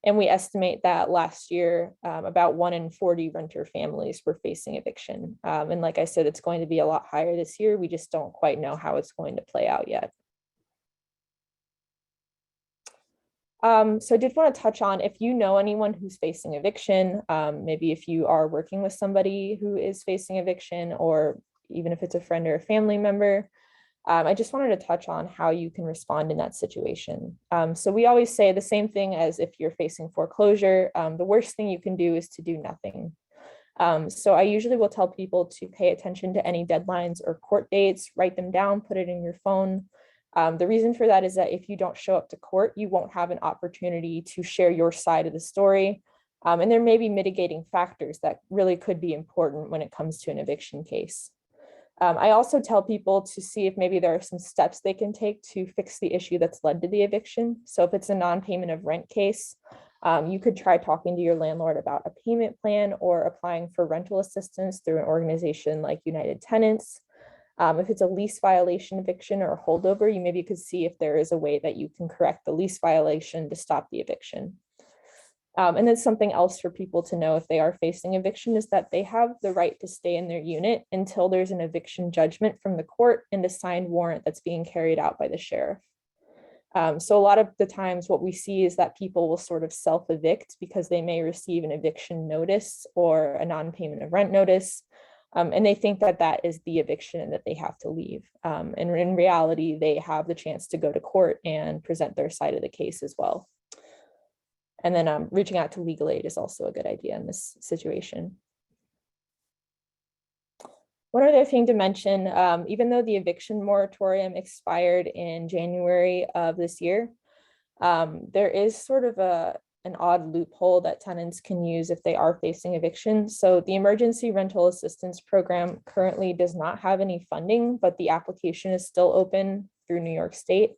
And we estimate that last year, about 1 in 40 renter families were facing eviction. And like I said, it's going to be a lot higher this year. We just don't quite know how it's going to play out yet. So I did want to touch on, if you know anyone who's facing eviction, maybe if you are working with somebody who is facing eviction, or even if it's a friend or a family member, I just wanted to touch on how you can respond in that situation. So we always say the same thing as if you're facing foreclosure. The worst thing you can do is to do nothing. So I usually will tell people to pay attention to any deadlines or court dates, write them down, put it in your phone. The reason for that is that if you don't show up to court, you won't have an opportunity to share your side of the story. And there may be mitigating factors that really could be important when it comes to an eviction case. I also tell people to see if maybe there are some steps they can take to fix the issue that's led to the eviction. So if it's a non-payment of rent case, you could try talking to your landlord about a payment plan or applying for rental assistance through an organization like United Tenants. If it's a lease violation eviction or a holdover, you maybe could see if there is a way that you can correct the lease violation to stop the eviction. And then something else for people to know if they are facing eviction is that they have the right to stay in their unit until there's an eviction judgment from the court and a signed warrant that's being carried out by the sheriff. So a lot of the times what we see is that people will sort of self-evict because they may receive an eviction notice or a non-payment of rent notice. And they think that that is the eviction and that they have to leave. And in reality, they have the chance to go to court and present their side of the case as well. And then reaching out to legal aid is also a good idea in this situation. One other thing to mention, even though the eviction moratorium expired in January of this year, there is sort of an odd loophole that tenants can use if they are facing eviction. So the Emergency Rental Assistance Program currently does not have any funding, but the application is still open through New York State.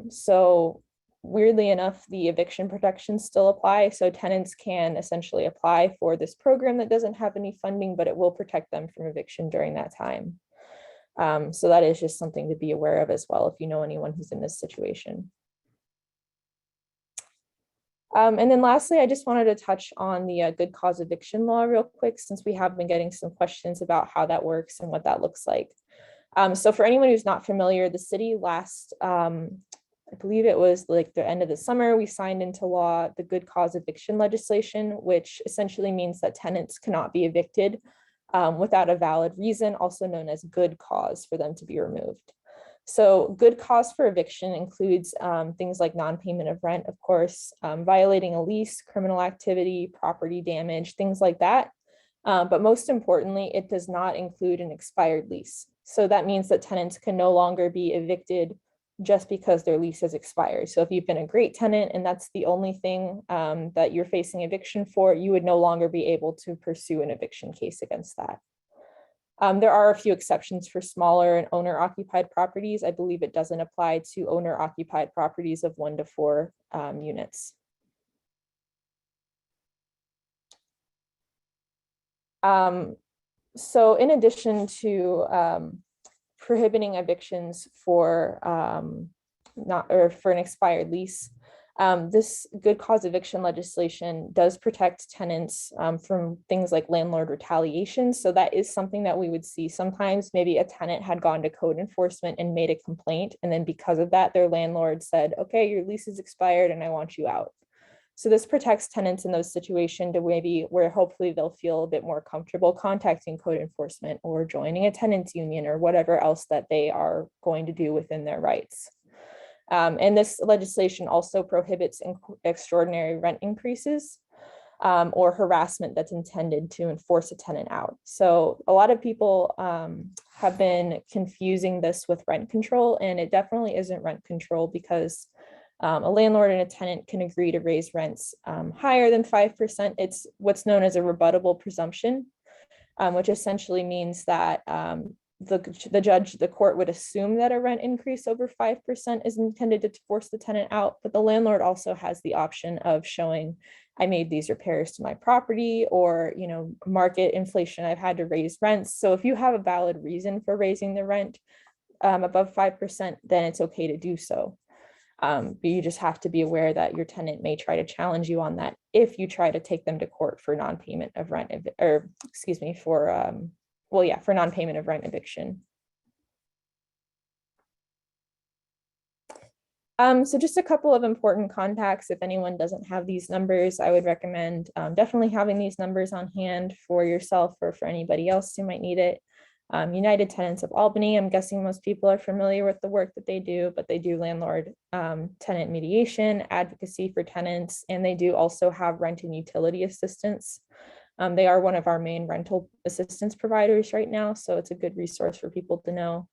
So weirdly enough, the eviction protections still apply. So tenants can essentially apply for this program that doesn't have any funding, but it will protect them from eviction during that time. So that is just something to be aware of as well, if you know anyone who's in this situation. And then lastly, I just wanted to touch on the good cause eviction law real quick, since we have been getting some questions about how that works and what that looks like. So for anyone who's not familiar, the city last I believe it was like the end of the summer, we signed into law the good cause eviction legislation, which essentially means that tenants cannot be evicted without a valid reason, also known as good cause for them to be removed. So good cause for eviction includes things like non-payment of rent, of course, violating a lease, criminal activity, property damage, things like that. But most importantly, it does not include an expired lease. So that means that tenants can no longer be evicted just because their lease has expired. So if you've been a great tenant and that's the only thing that you're facing eviction for, you would no longer be able to pursue an eviction case against that. There are a few exceptions for smaller and owner-occupied properties. I believe it doesn't apply to owner-occupied properties of 1 to 4 units. So in addition to prohibiting evictions for for an expired lease, this good cause eviction legislation does protect tenants from things like landlord retaliation. So that is something that we would see sometimes. Maybe a tenant had gone to code enforcement and made a complaint, and then because of that, their landlord said, okay, your lease is expired and I want you out. So this protects tenants in those situations to maybe where hopefully they'll feel a bit more comfortable contacting code enforcement or joining a tenants union or whatever else that they are going to do within their rights. And this legislation also prohibits extraordinary rent increases or harassment that's intended to enforce a tenant out. So a lot of people have been confusing this with rent control, and it definitely isn't rent control because a landlord and a tenant can agree to raise rents higher than 5%. It's what's known as a rebuttable presumption, which essentially means that the court would assume that a rent increase over 5% is intended to force the tenant out, but the landlord also has the option of showing, I made these repairs to my property, or, you know, market inflation, I've had to raise rents. So if you have a valid reason for raising the rent above 5%, then it's okay to do so. But you just have to be aware that your tenant may try to challenge you on that if you try to take them to court for non-payment of rent, or excuse me, for for non-payment of rent eviction. So just a couple of important contacts. If anyone doesn't have these numbers, I would recommend definitely having these numbers on hand for yourself or for anybody else who might need it. United Tenants of Albany, I'm guessing most people are familiar with the work that they do, but they do landlord tenant mediation, advocacy for tenants, and they do also have rent and utility assistance. They are one of our main rental assistance providers right now, so it's a good resource for people to know.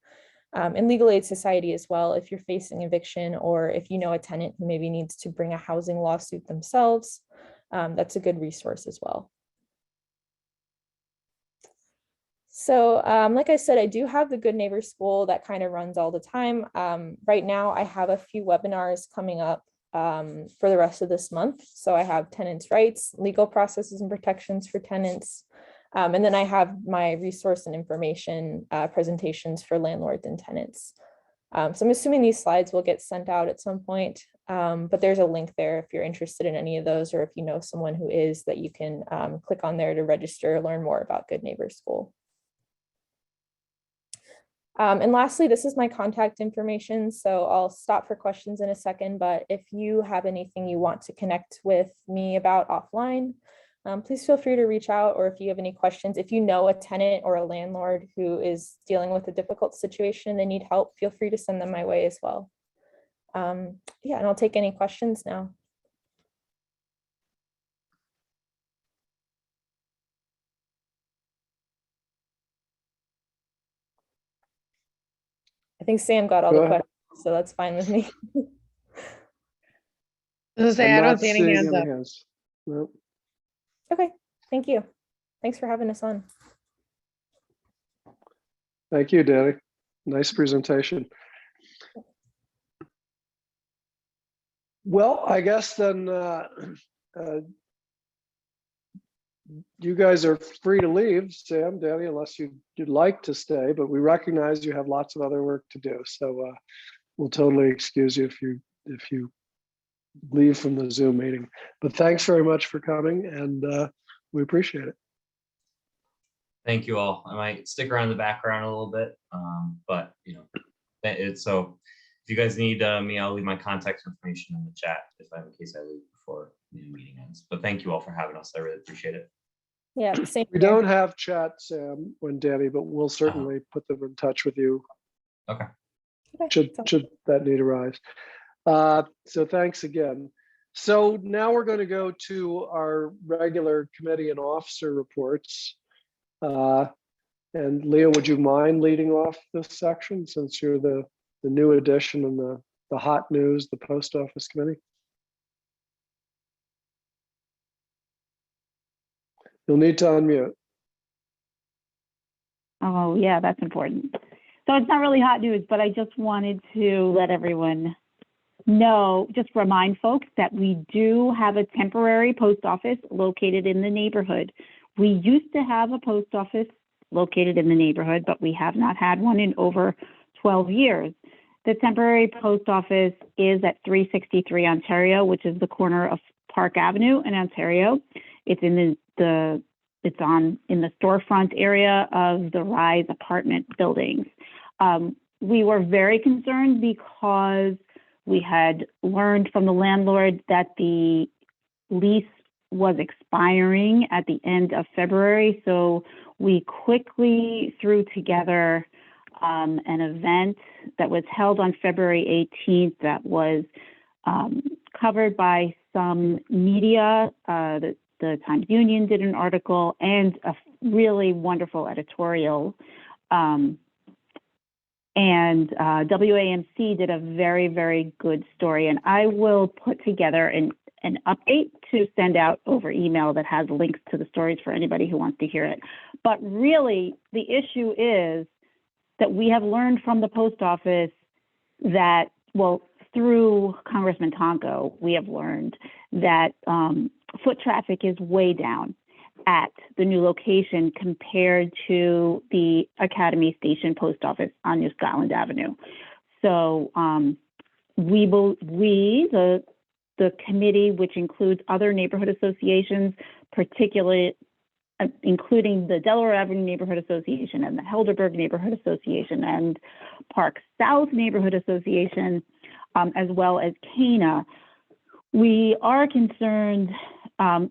And Legal Aid Society as well, if you're facing eviction or if you know a tenant who maybe needs to bring a housing lawsuit themselves, that's a good resource as well. So like I said, I do have the Good Neighbor School that kind of runs all the time. Right now, I have a few webinars coming up for the rest of this month. So I have tenants' rights, legal processes and protections for tenants. And then I have my resource and information presentations for landlords and tenants. So I'm assuming these slides will get sent out at some point, but there's a link there if you're interested in any of those, or if you know someone who is, that you can click on there to register, learn more about Good Neighbor School. And lastly, this is my contact information. So I'll stop for questions in a second, but if you have anything you want to connect with me about offline, please feel free to reach out, or if you have any questions, if you know a tenant or a landlord who is dealing with a difficult situation and they need help, feel free to send them my way as well. Yeah, and I'll take any questions now. I think Sam got all the questions, so that's fine with me. I don't see any hands up. Nope. Okay, thank you. Thanks for having us on. Thank you, Danny. Nice presentation. Well, I guess then you guys are free to leave, Sam, Danny, unless you'd like to stay, but we recognize you have lots of other work to do. So we'll totally excuse you if you leave from the Zoom meeting. But thanks very much for coming, and we appreciate it. Thank you all. I might stick around in the background a little bit, but you know, it's so If you guys need me, I'll leave my contact information in the chat in case I leave before the meeting ends. But thank you all for having us. I really appreciate it. Yeah, same We here. don't have chat, Sam, when Danny, but we'll certainly put them in touch with you Okay. Okay, should that need arise. So thanks again. So now we're going to go to our regular committee and officer reports. And Leah, would you mind leading off this section since you're the new addition and the hot news, the post office committee? You'll need to unmute. Oh, yeah, that's important. So it's not really hot news, but I just wanted to let everyone know, just remind folks that we do have a temporary post office located in the neighborhood. We used to have a post office located in the neighborhood, but we have not had one in over 12 years. The temporary post office is at 363 Ontario, which is the corner of Park Avenue in Ontario. It's in the storefront area of the Rise apartment buildings. We were very concerned because we had learned from the landlord that the lease was expiring at the end of February. So we quickly threw together an event that was held on February 18th that was covered by some media. The Times Union did an article and a really wonderful editorial. And WAMC did a very, very good story. And I will put together an update to send out over email that has links to the stories for anybody who wants to hear it. But really, the issue is that we have learned from the post office that, well, through Congressman Tonko, we have learned that foot traffic is way down at the new location compared to the Academy Station post office on New Scotland Avenue. So the committee, which includes other neighborhood associations, particularly including the Delaware Avenue Neighborhood Association and the Helderberg Neighborhood Association and Park South Neighborhood Association, as well as CANA, we are concerned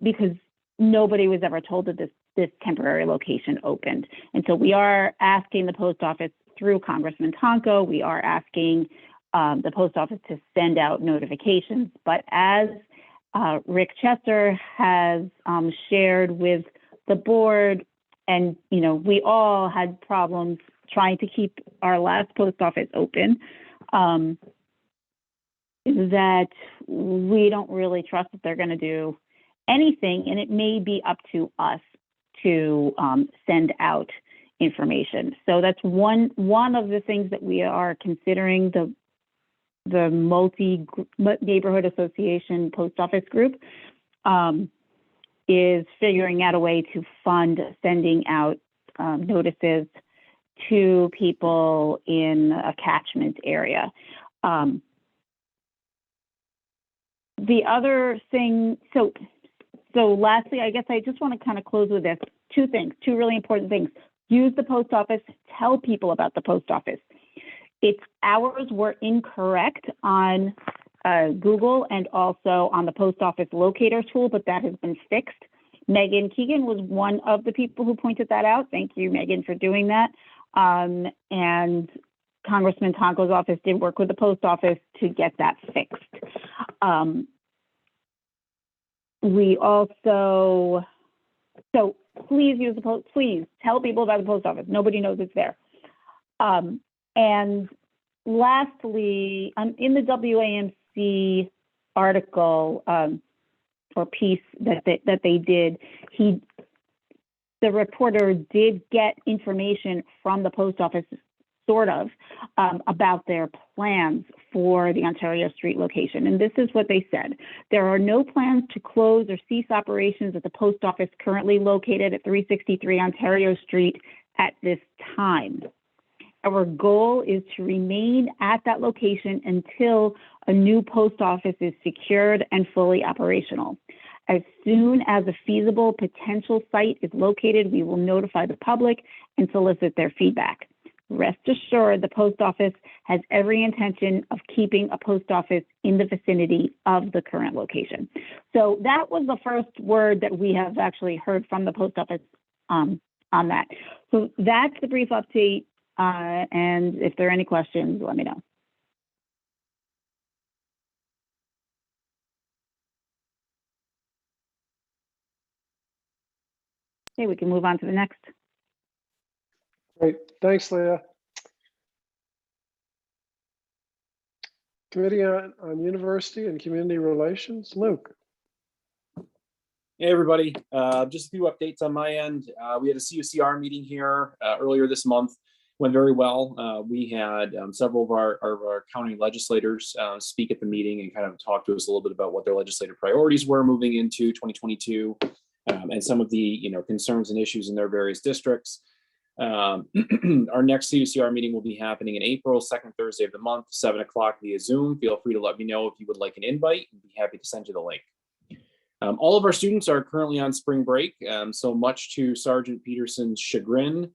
because nobody was ever told that this temporary location opened. And so we are asking the post office through Congressman Tonko, we are asking the post office to send out notifications. But as Rick Chester has shared with the board, and we all had problems trying to keep our last post office open, that we don't really trust that they're going to do anything, and it may be up to us to send out information. So that's one of the things that we are considering. The multi-neighborhood association post office group is figuring out a way to fund sending out notices to people in a catchment area. The other thing, so lastly, I guess I just want to kind of close with this. Two really important things. Use the post office, tell people about the post office. Its hours were incorrect on Google and also on the post office locator tool, but that has been fixed. Megan Keegan was one of the people who pointed that out. Thank you, Megan, for doing that. And Congressman Tonko's office did work with the post office to get that fixed. We also, so please use the post, please tell people about the post office. Nobody knows it's there. And lastly, in the WAMC article or piece that they did, the reporter did get information from the post office, sort of, about their plans for the Ontario Street location. And this is what they said. There are no plans to close or cease operations at the post office currently located at 363 Ontario Street at this time. Our goal is to remain at that location until a new post office is secured and fully operational. As soon as a feasible potential site is located, we will notify the public and solicit their feedback. rest assured the post office has every intention of keeping a post office in the vicinity of the current location. So that was the first word that we have actually heard from the post office on that. So that's the brief update. And if there are any questions, let me know. Okay, we can move on to the next. Great, thanks, Leah. Committee on University and Community Relations, Luke. Hey, everybody. Just a few updates on my end. We had a CUCR meeting here earlier this month. Went very well. We had several of our county legislators speak at the meeting and kind of talk to us a little bit about what their legislative priorities were moving into 2022 and some of the concerns and issues in their various districts. Our next CUCR meeting will be happening in April, second Thursday of the month, 7 o'clock via Zoom. Feel free to let me know if you would like an invite. I'd be happy to send you the link. All of our students are currently on spring break, so much to Sergeant Peterson's chagrin.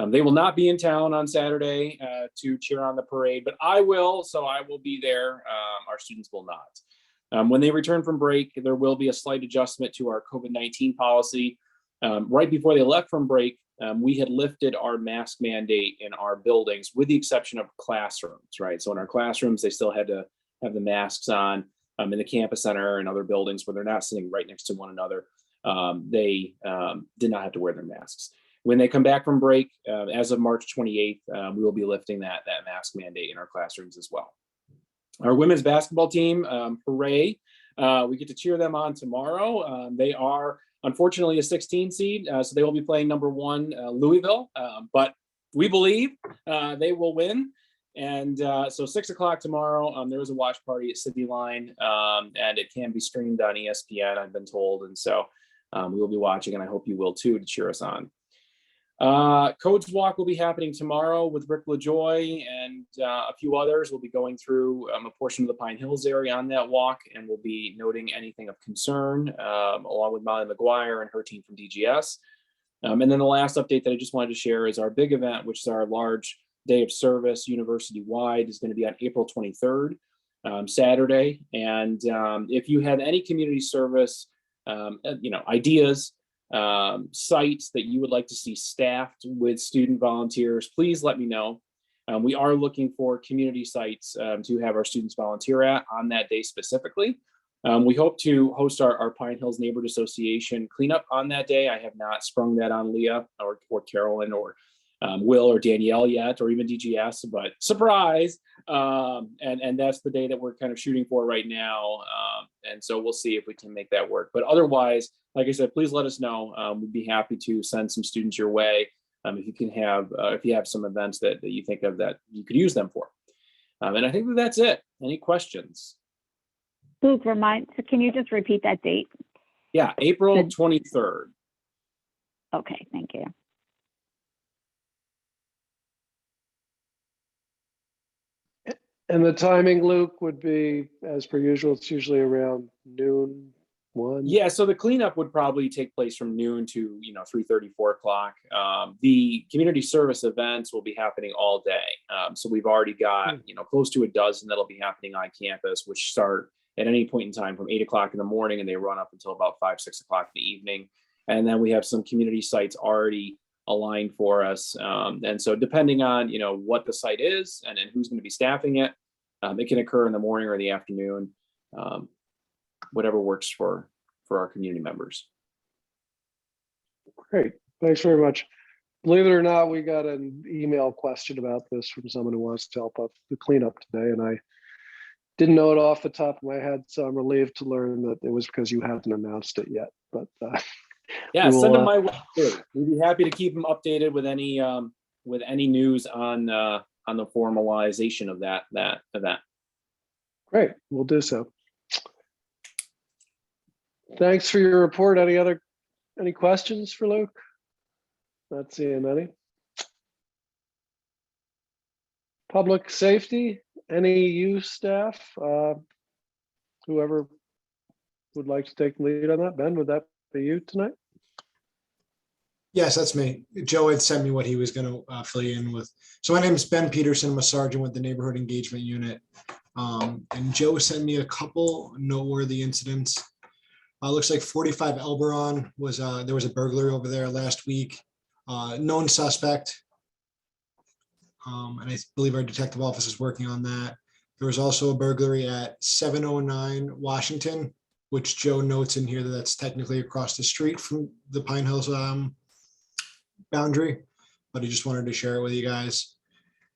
They will not be in town on Saturday to cheer on the parade, but I will, so I will be there. Our students will not. When they return from break, there will be a slight adjustment to our COVID-19 policy. Right before they left from break, we had lifted our mask mandate in our buildings with the exception of classrooms, right? So in our classrooms, they still had to have the masks on. In the campus center and other buildings where they're not sitting right next to one another, they did not have to wear their masks. When they come back from break, as of March 28th, we will be lifting that mask mandate in our classrooms as well. Our women's basketball team, hooray, we get to cheer them on tomorrow. They are unfortunately a 16 seed, so they will be playing number 1 Louisville, but we believe they will win. And so 6 o'clock tomorrow, there is a watch party at City Line, and it can be streamed on ESPN, I've been told. And so we will be watching, and I hope you will too, to cheer us on. Codes Walk will be happening tomorrow with Rick LaJoy and a few others. We'll be going through a portion of the Pine Hills area on that walk, and we'll be noting anything of concern, along with Molly McGuire and her team from DGS. And then the last update that I just wanted to share is our big event, which is our large day of service university-wide, is going to be on April 23rd, Saturday. And if you have any community service, ideas, sites that you would like to see staffed with student volunteers, please let me know. We are looking for community sites to have our students volunteer at on that day specifically. We hope to host our Pine Hills Neighborhood Association cleanup on that day. I have not sprung that on Leah or Carolyn or Will or Danielle yet, or even DGS, but surprise. And that's the day that we're kind of shooting for right now. And so we'll see if we can make that work. But otherwise, like I said, please let us know. We'd be happy to send some students your way. If you can have, if you have some events that you think of that you could use them for. And I think that's it. Any questions? Luke, can you just repeat that date? Yeah, April 23rd. Okay, thank you. And the timing, Luke, would be, as per usual, it's usually around noon, 1. Yeah, so the cleanup would probably take place from noon to 3:30, 4 o'clock. The community service events will be happening all day. So we've already got close to a dozen that'll be happening on campus, which start at any point in time from 8 o'clock in the morning, and they run up until about 5, 6 o'clock in the evening. And then we have some community sites already aligned for us. And so depending on what the site is and who's going to be staffing it, it can occur in the morning or the afternoon, whatever works for our community members. Great, thanks very much. Believe it or not, we got an email question about this from someone who wants to help out the cleanup today, and I didn't know it off the top of my head, so I'm relieved to learn that it was because you hadn't announced it yet. But yeah, send them my way too. We'd be happy to keep them updated with any news on the formalization of that event. Great, we'll do so. Thanks for your report. Any questions for Luke? Not seeing any. Public safety, any you staff, whoever would like to take the lead on that? Ben, would that be you tonight? Yes, that's me. Joe had sent me what he was going to fill you in with. So my name is Ben Peterson. I'm a sergeant with the Neighborhood Engagement Unit. And Joe sent me a couple noteworthy incidents. Looks like 45 Elberon was, there was a burglary over there last week. Known suspect. And I believe our detective office is working on that. There was also a burglary at 709 Washington, which Joe notes in here that that's technically across the street from the Pine Hills boundary, but he just wanted to share it with you guys.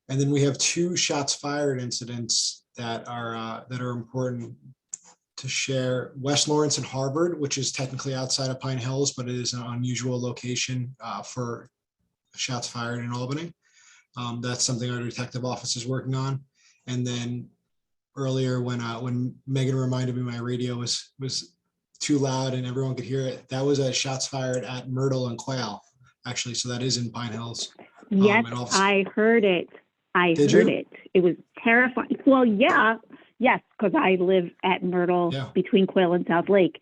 And then we have 2 shots fired incidents that are important to share. West Lawrence and Harvard, which is technically outside of Pine Hills, but it is an unusual location for shots fired in Albany. That's something our detective office is working on. And then earlier when Megan reminded me my radio was too loud and everyone could hear it, that was a shots fired at Myrtle and Quail, actually. So that is in Pine Hills. Yes, I heard it. Did you? It. It was terrifying. Well, yeah, yes, because I live at Myrtle between Quail and South Lake.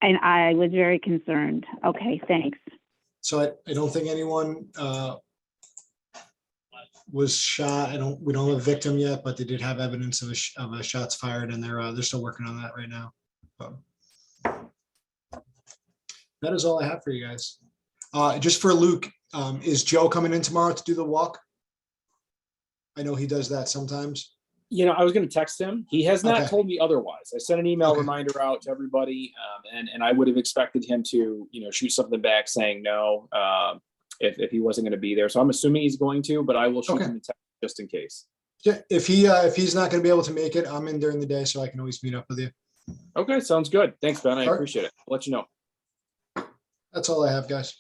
And I was very concerned. Okay, thanks. So I don't think anyone was shot. We don't have a victim yet, but they did have evidence of a shots fired, and they're still working on that right now. But that is all I have for you guys. Just for Luke, is Joe coming in tomorrow to do the walk? I know he does that sometimes. You know, I was going to text him. He has not Okay. told me otherwise. I sent an email Okay. reminder out to everybody, and I would have expected him to, shoot something back saying no, if he wasn't going to be there. So I'm assuming he's going to, but I will shoot Okay. him a text just in case. Yeah, if he's not going to be able to make it, I'm in during the day, so I can always meet up with you. Okay, sounds good. Thanks, Ben. I All right. appreciate it. I'll let you know. That's all I have, guys.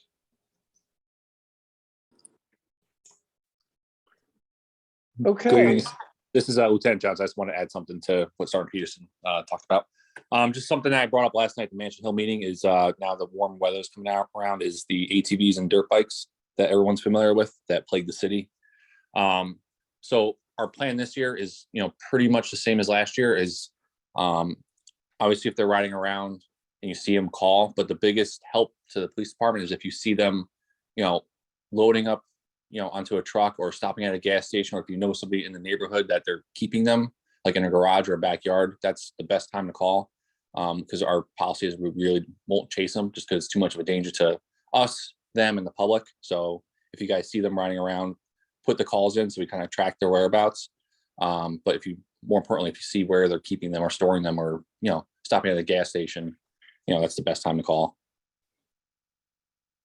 Okay. Good evening. This is Lieutenant Jones. I just want to add something to what Sergeant Peterson talked about. Just something that I brought up last night at the Mansion Hill meeting is now the warm weather is coming out around is the ATVs and dirt bikes that everyone's familiar with that plague the city. So our plan this year is, pretty much the same as last year is obviously if they're riding around and you see them, call, but the biggest help to the police department is if you see them, loading up, onto a truck or stopping at a gas station, or if you know somebody in the neighborhood that they're keeping them like in a garage or a backyard, that's the best time to call. Because our policy is we really won't chase them just because it's too much of a danger to us, them, and the public. So if you guys see them riding around, put the calls in so we kind of track their whereabouts. But more importantly, if you see where they're keeping them or storing them or, stopping at a gas station, that's the best time to call.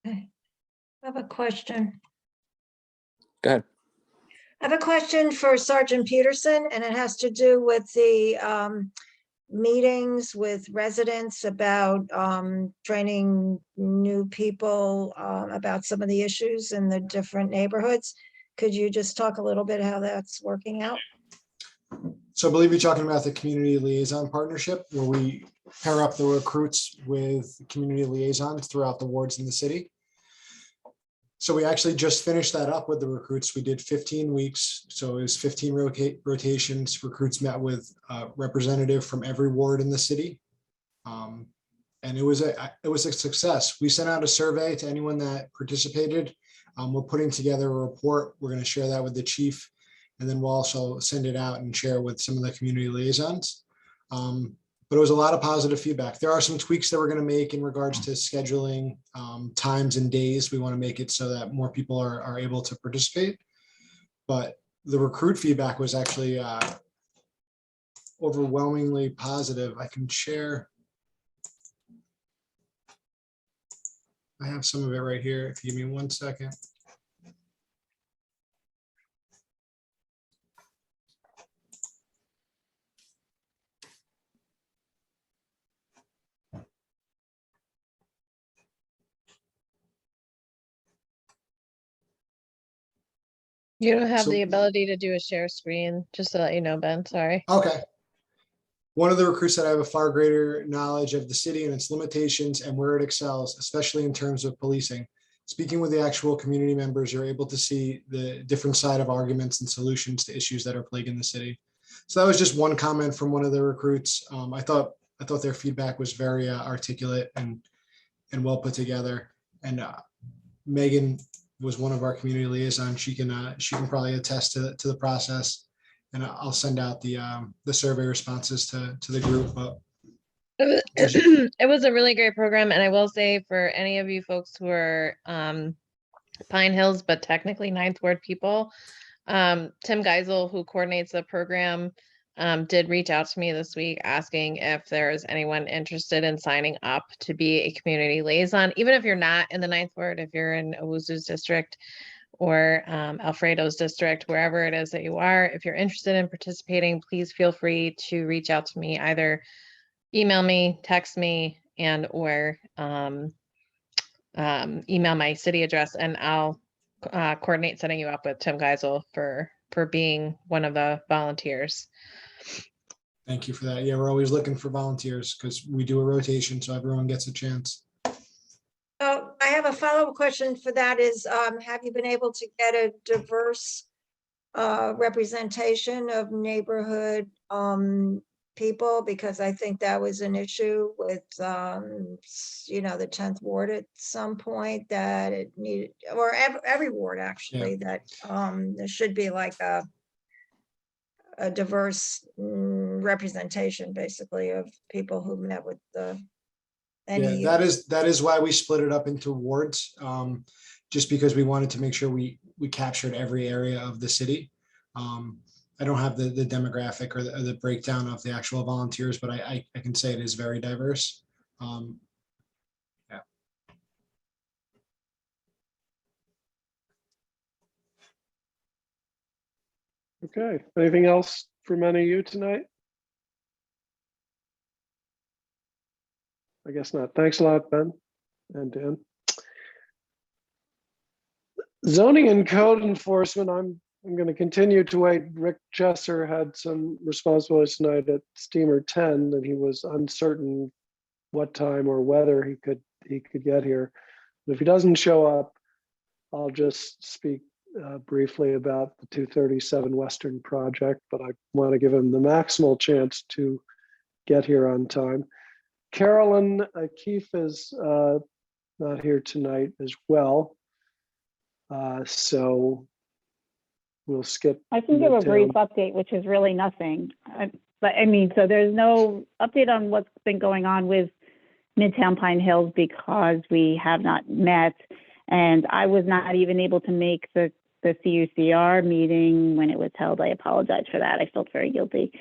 Okay. I have a question. Go ahead. I have a question for Sergeant Peterson, and it has to do with the meetings with residents about training new people about some of the issues in the different neighborhoods. Could you just talk a little bit how that's working out? So I believe you're talking about the community liaison partnership where we pair up the recruits with community liaisons throughout the wards in the city. So we actually just finished that up with the recruits. We did 15 weeks. So it was 15 rotations. Recruits met with a representative from every ward in the city. And it was a success. We sent out a survey to anyone that participated. We're putting together a report. We're going to share that with the chief. And then we'll also send it out and share with some of the community liaisons. But it was a lot of positive feedback. There are some tweaks that we're going to make in regards to scheduling times and days. We want to make it so that more people are able to participate. But the recruit feedback was actually overwhelmingly positive. I can share. I have some of it right here. If you give me 1 second. You don't have So- the ability to do a share screen, just to let you know, Ben, sorry. Okay. One of the recruits said I have a far greater knowledge of the city and its limitations and where it excels, especially in terms of policing. Speaking with the actual community members, you're able to see the different side of arguments and solutions to issues that are plaguing the city. So that was just one comment from one of the recruits. I thought their feedback was very articulate and well put together. And Megan was one of our community liaisons. She can probably attest to the process. And I'll send out the survey responses to the group. But It was a really great program, and I will say for any of you folks who are Pine Hills, but technically Ninth Ward people, Tim Geisel, who coordinates the program, did reach out to me this week asking if there's anyone interested in signing up to be a community liaison, even if you're not in the Ninth Ward, if you're in Owuzu's district or Alfredo's district, wherever it is that you are. If you're interested in participating, please feel free to reach out to me, either email me, text me, and or email my city address, and I'll coordinate setting you up with Tim Geisel for being one of the volunteers. thank you for that. Yeah, we're always looking for volunteers because we do a rotation, so everyone gets a chance. Oh, I have a follow-up question for that is, have you been able to get a diverse representation of neighborhood people? Because I think that was an issue with, the 10th ward at some point that it needed, or every ward actually, that there should be like a diverse representation basically of people who met with the Yeah, that is why we split it up into wards, just because we wanted to make sure we captured every area of the city. I don't have the demographic or the breakdown of the actual volunteers, but I can say it is very diverse. Yeah. Okay, anything else from any of you tonight? I guess not. Thanks a lot, Ben and Dan. Zoning and code enforcement, I'm going to continue to wait. Rick Jesser had some responsibilities tonight at Steamer 10, and he was uncertain what time or whether he could get here. But if he doesn't show up, I'll just speak briefly about the 237 Western project, but I want to give him the maximal chance to get here on time. Carolyn Keefe is not here tonight as well. So we'll skip. I can give a Midtown. brief update, which is really nothing. But I mean, so there's no update on what's been going on with Midtown Pine Hills because we have not met. And I was not even able to make the CUCR meeting when it was held. I apologize for that. I felt very guilty.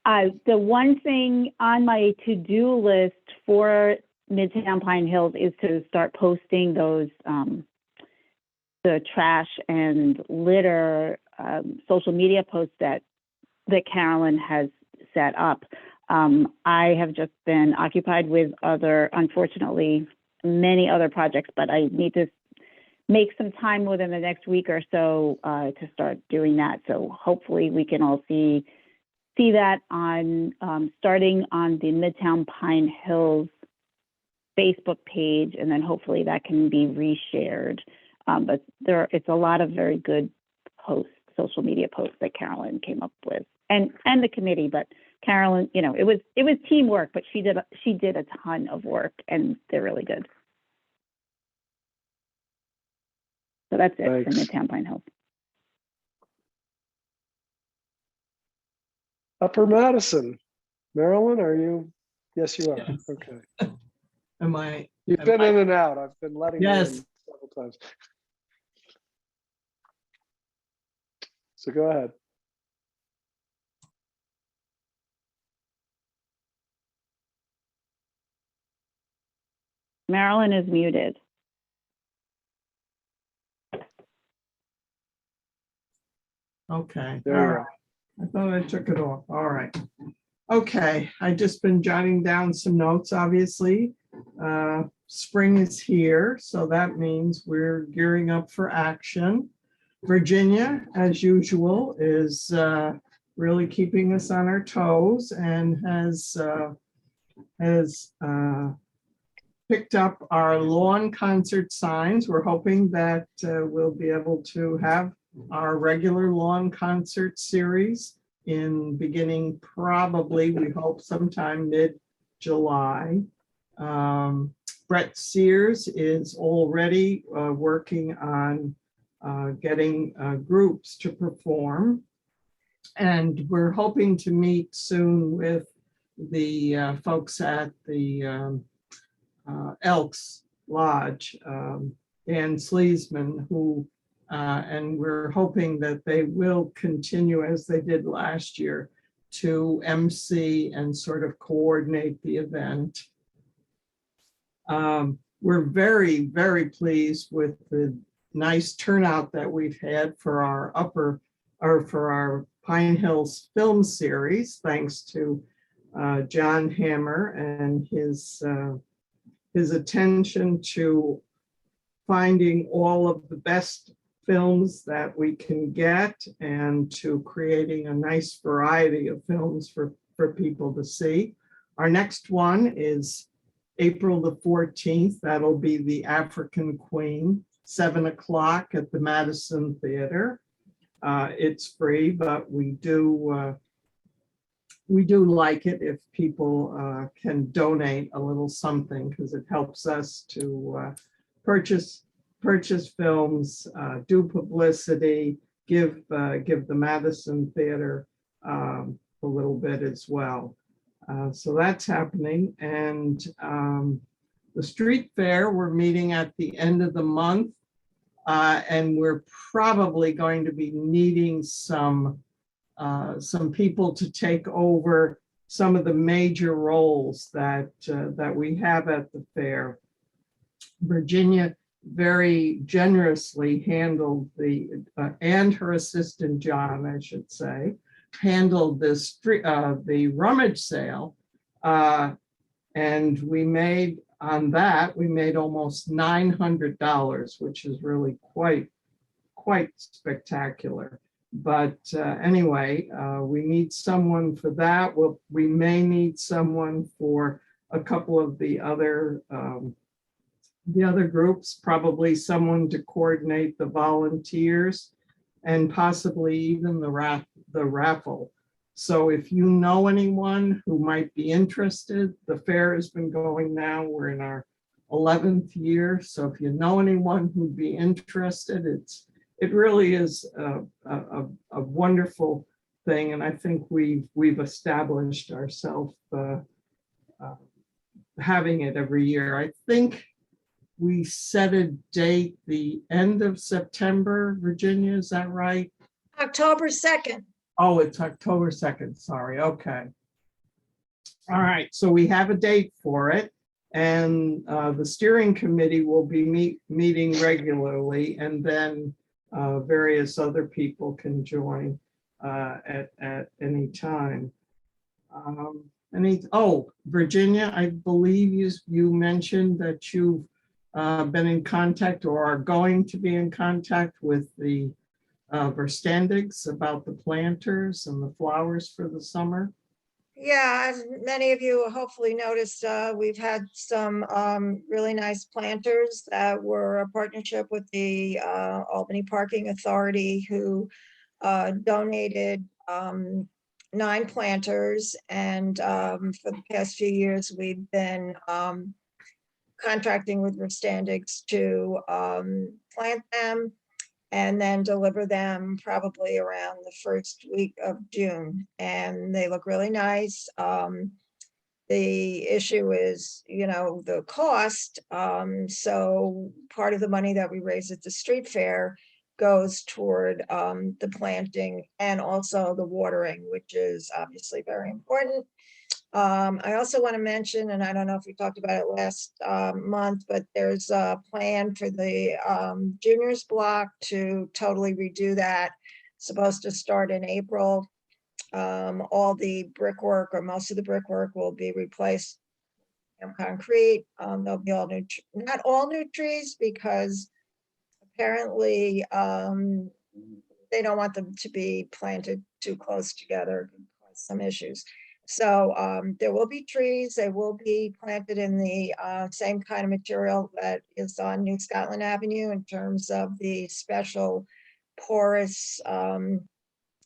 The one thing on my to-do list for Midtown Pine Hills is to start posting those the trash and litter social media posts that Carolyn has set up. I have just been occupied with unfortunately, many other projects, but I need to make some time within the next week or so to start doing that. So hopefully we can all see that on starting on the Midtown Pine Hills Facebook page, and then hopefully that can be reshared. But it's a lot of very good posts, social media posts that Carolyn came up with, and the committee. But Carolyn, it was teamwork, but she did a ton of work, and they're really good. So that's it for Midtown Pine Hills. Upper Madison, Marilyn, are you? Yes, you are. Yes. Okay. Am I? You've been in and out. I've been letting you in Yes. several times. So go ahead. Marilyn is muted. Okay. There All you right. I thought I took it off. All right. Okay. I just been jotting down some notes, obviously. Spring is here, so that means we're gearing up for action. Virginia, as usual, is really keeping us on our toes and has picked up our lawn concert signs. We're hoping that we'll be able to have our regular lawn concert series beginning probably, we hope, sometime mid-July. Brett Sears is already working on getting groups to perform. And we're hoping to meet soon with the folks at the Elks Lodge, Dan Sleesman, who, and we're hoping that they will continue as they did last year to MC and sort of coordinate the event. We're very, very pleased with the nice turnout that we've had for our Pine Hills film series, thanks to John Hammer and his attention to finding all of the best films that we can get and to creating a nice variety of films for people to see. Our next one is April the 14th. That'll be The African Queen, 7 o'clock at the Madison Theater. It's free, but we do like it if people can donate a little something, because it helps us to purchase films, do publicity, give the Madison Theater a little bit as well. So that's happening. And the street fair, we're meeting at the end of the month. And we're probably going to be needing some people to take over some of the major roles that we have at the fair. Virginia very generously handled and her assistant John, I should say, handled the rummage sale, and we made almost $900, which is really quite spectacular. But anyway, we need someone for that. We may need someone for a couple of the other groups, probably someone to coordinate the volunteers and possibly even the raffle. So if you know anyone who might be interested, the fair has been going now, we're in our 11th year. So if you know anyone who'd be interested, it really is a wonderful thing. And I think we've established ourselves having it every year. I think we set a date, the end of September, Virginia, is that right? October 2nd. Oh, it's October 2nd, sorry, okay. All right, so we have a date for it, and the steering committee will be meeting regularly, and then various other people can join at any time. Virginia, I believe you mentioned that you've been in contact or are going to be in contact with the Verstandigs about the planters and the flowers for the summer. Yeah, as many of you hopefully noticed, we've had some really nice planters that were a partnership with the Albany Parking Authority, who donated 9 planters. And for the past few years, we've been contracting with Verstandigs to plant them and then deliver them probably around the first week of June. And they look really nice. The issue is, the cost. So part of the money that we raise at the street fair goes toward the planting and also the watering, which is obviously very important. I also want to mention, and I don't know if we talked about it last month, but there's a plan for the juniors block to totally redo that. It's supposed to start in April. All the brickwork, or most of the brickwork, will be replaced in concrete. There'll be not all new trees, because apparently they don't want them to be planted too close together, cause some issues. So there will be trees. They will be planted in the same kind of material that is on New Scotland Avenue, in terms of the special porous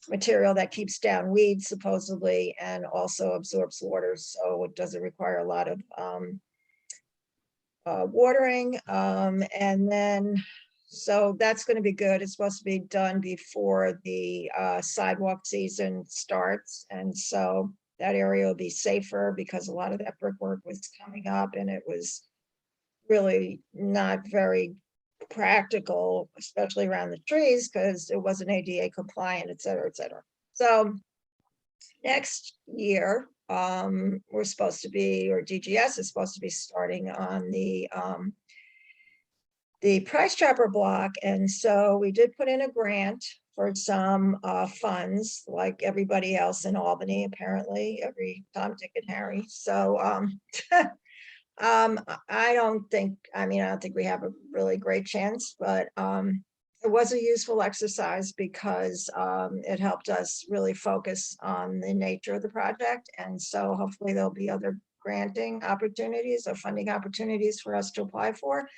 material that keeps down weeds, supposedly, and also absorbs water. So it doesn't require a lot of watering. And then, so that's going to be good. It's supposed to be done before the sidewalk season starts. And so that area will be safer because a lot of that brickwork was coming up and it was really not very practical, especially around the trees, because it wasn't ADA compliant, et cetera, et cetera. So next year, we're supposed to be, or DGS is supposed to be starting on the Price Chopper block. And so we did put in a grant for some funds, like everybody else in Albany, apparently, every Tom, Dick, and Harry. So I don't think we have a really great chance, but it was a useful exercise because it helped us really focus on the nature of the project. And so hopefully there'll be other granting opportunities or funding opportunities for us to apply for,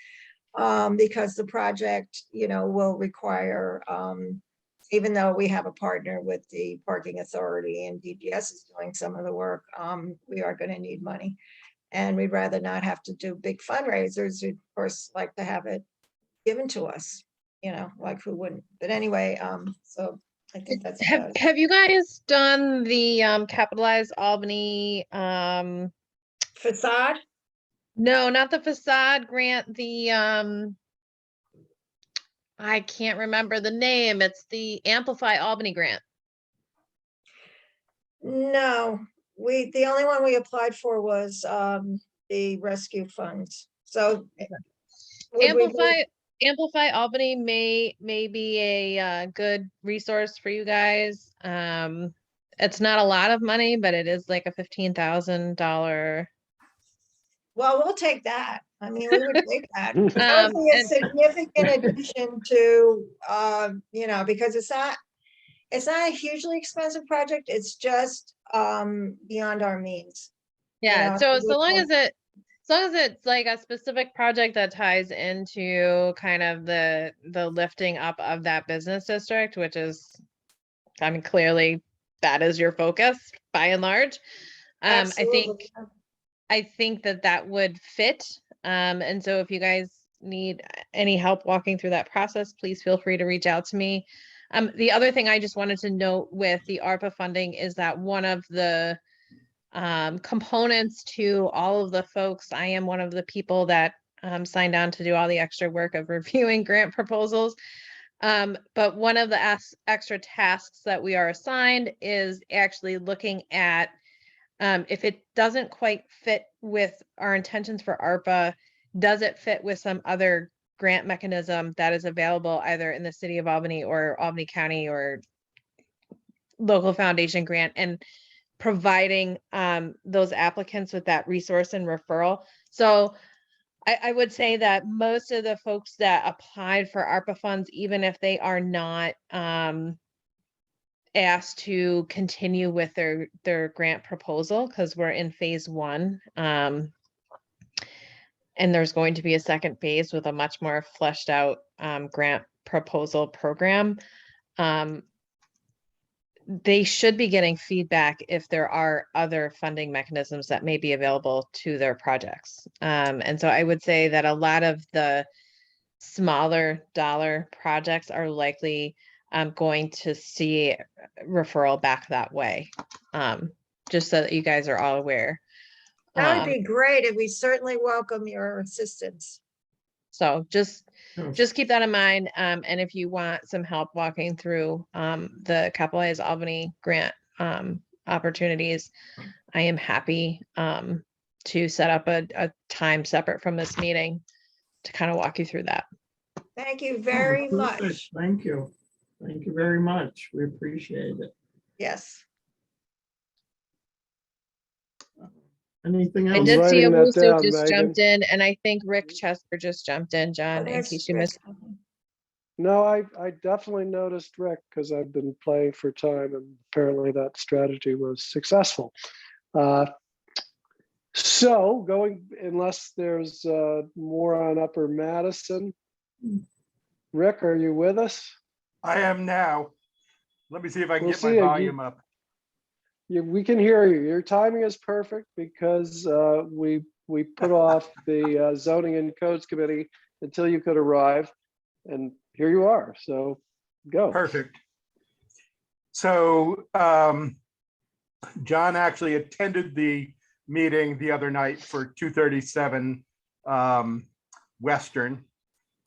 because the project, will require, even though we have a partner with the parking authority and DGS is doing some of the work, we are going to need money. And we'd rather not have to do big fundraisers. We'd of course like to have it given to us, like who wouldn't? But anyway, so I think that's. Have you guys done the Capitalize Albany Facade? No, not the facade grant, the I can't remember the name. It's the Amplify Albany grant. No, the only one we applied for was the rescue funds. So Amplify Albany may be a good resource for you guys. It's not a lot of money, but it is like a $15,000. Well, we'll take that. We would take that. That would be a significant addition to, because it's not a hugely expensive project. It's just beyond our means. Yeah. So as long as it's like a specific project that ties into kind of the lifting up of that business district, which is, clearly that is your focus by and large. Absolutely. I think that would fit. And so if you guys need any help walking through that process, please feel free to reach out to me. The other thing I just wanted to note with the ARPA funding is that one of the components to all of the folks, I am one of the people that signed on to do all the extra work of reviewing grant proposals. But one of the extra tasks that we are assigned is actually looking at if it doesn't quite fit with our intentions for ARPA, does it fit with some other grant mechanism that is available either in the city of Albany or Albany County or local foundation grant, and providing those applicants with that resource and referral. So I would say that most of the folks that applied for ARPA funds, even if they are not asked to continue with their grant proposal, because we're in phase 1, and there's going to be a second phase with a much more fleshed out grant proposal program. They should be getting feedback if there are other funding mechanisms that may be available to their projects. And so I would say that a lot of the smaller dollar projects are likely going to see referral back that way, just so that you guys are all aware. That would be great, and we certainly welcome your assistance. So just keep that in mind. And if you want some help walking through the Capitalize Albany grant opportunities, I am happy to set up a time separate from this meeting to kind of walk you through that. Thank you very much. Thank you. Thank you very much. We appreciate it. Yes. Anything I else? did see writing that Owusu down, just Megan. jumped in, and I think Rick Chester just jumped in, John, in case you missed. No, I definitely noticed Rick because I've been playing for time, and apparently that strategy was successful. So unless there's more on Upper Madison. Rick, are you with us? I am now. Let me see if I can We'll get my see you. volume up. We can hear you. Your timing is perfect because we we put off the zoning and codes committee until you could arrive, and here you are. So go. Perfect. So John actually attended the meeting the other night for 237 Western.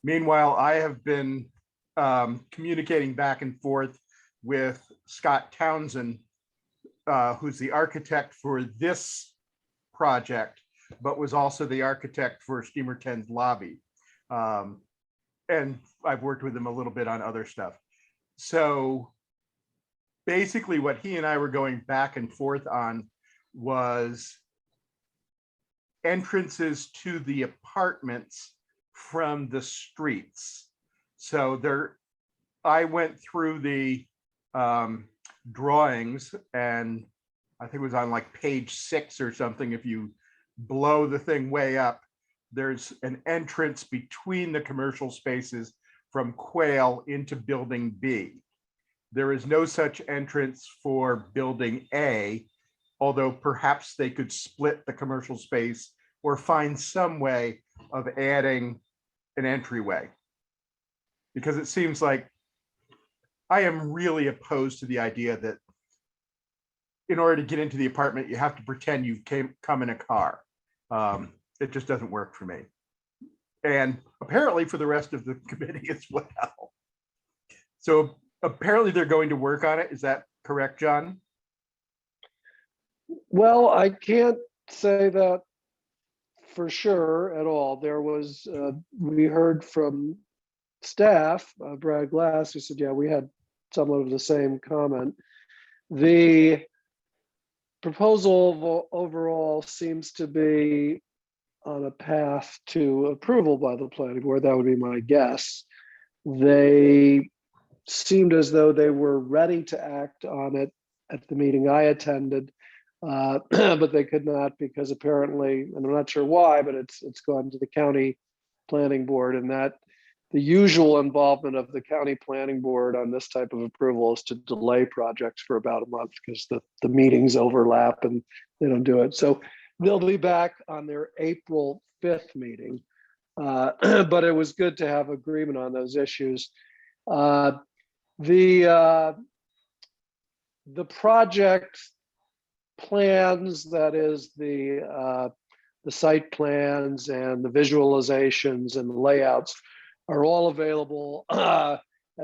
Meanwhile, I have been communicating back and forth with Scott Townsend, who's the architect for this project, but was also the architect for Steamer 10's lobby. And I've worked with him a little bit on other stuff. So basically what he and I were going back and forth on was entrances to the apartments from the streets. So I went through the drawings, and I think it was on like page 6 or something. If you blow the thing way up, there's an entrance between the commercial spaces from Quail into building B. There is no such entrance for building A, although perhaps they could split the commercial space or find some way of adding an entryway. Because it seems like I am really opposed to the idea that in order to get into the apartment, you have to pretend you've come in a car. It just doesn't work for me. And apparently for the rest of the committee as well. So apparently they're going to work on it. Is that correct, John? Well, I can't say that for sure at all. There was, we heard from staff, Brad Glass, who said, yeah, we had somewhat of the same comment. The proposal overall seems to be on a path to approval by the planning board. That would be my guess. They seemed as though they were ready to act on it at the meeting I attended, but they could not because apparently, and I'm not sure why, but it's gone to the county planning board, and that the usual involvement of the county planning board on this type of approval is to delay projects for about a month because the meetings overlap and they don't do it. So they'll be back on their April 5th meeting, but it was good to have agreement on those issues. The project plans, that is the site plans and the visualizations and the layouts, are all available at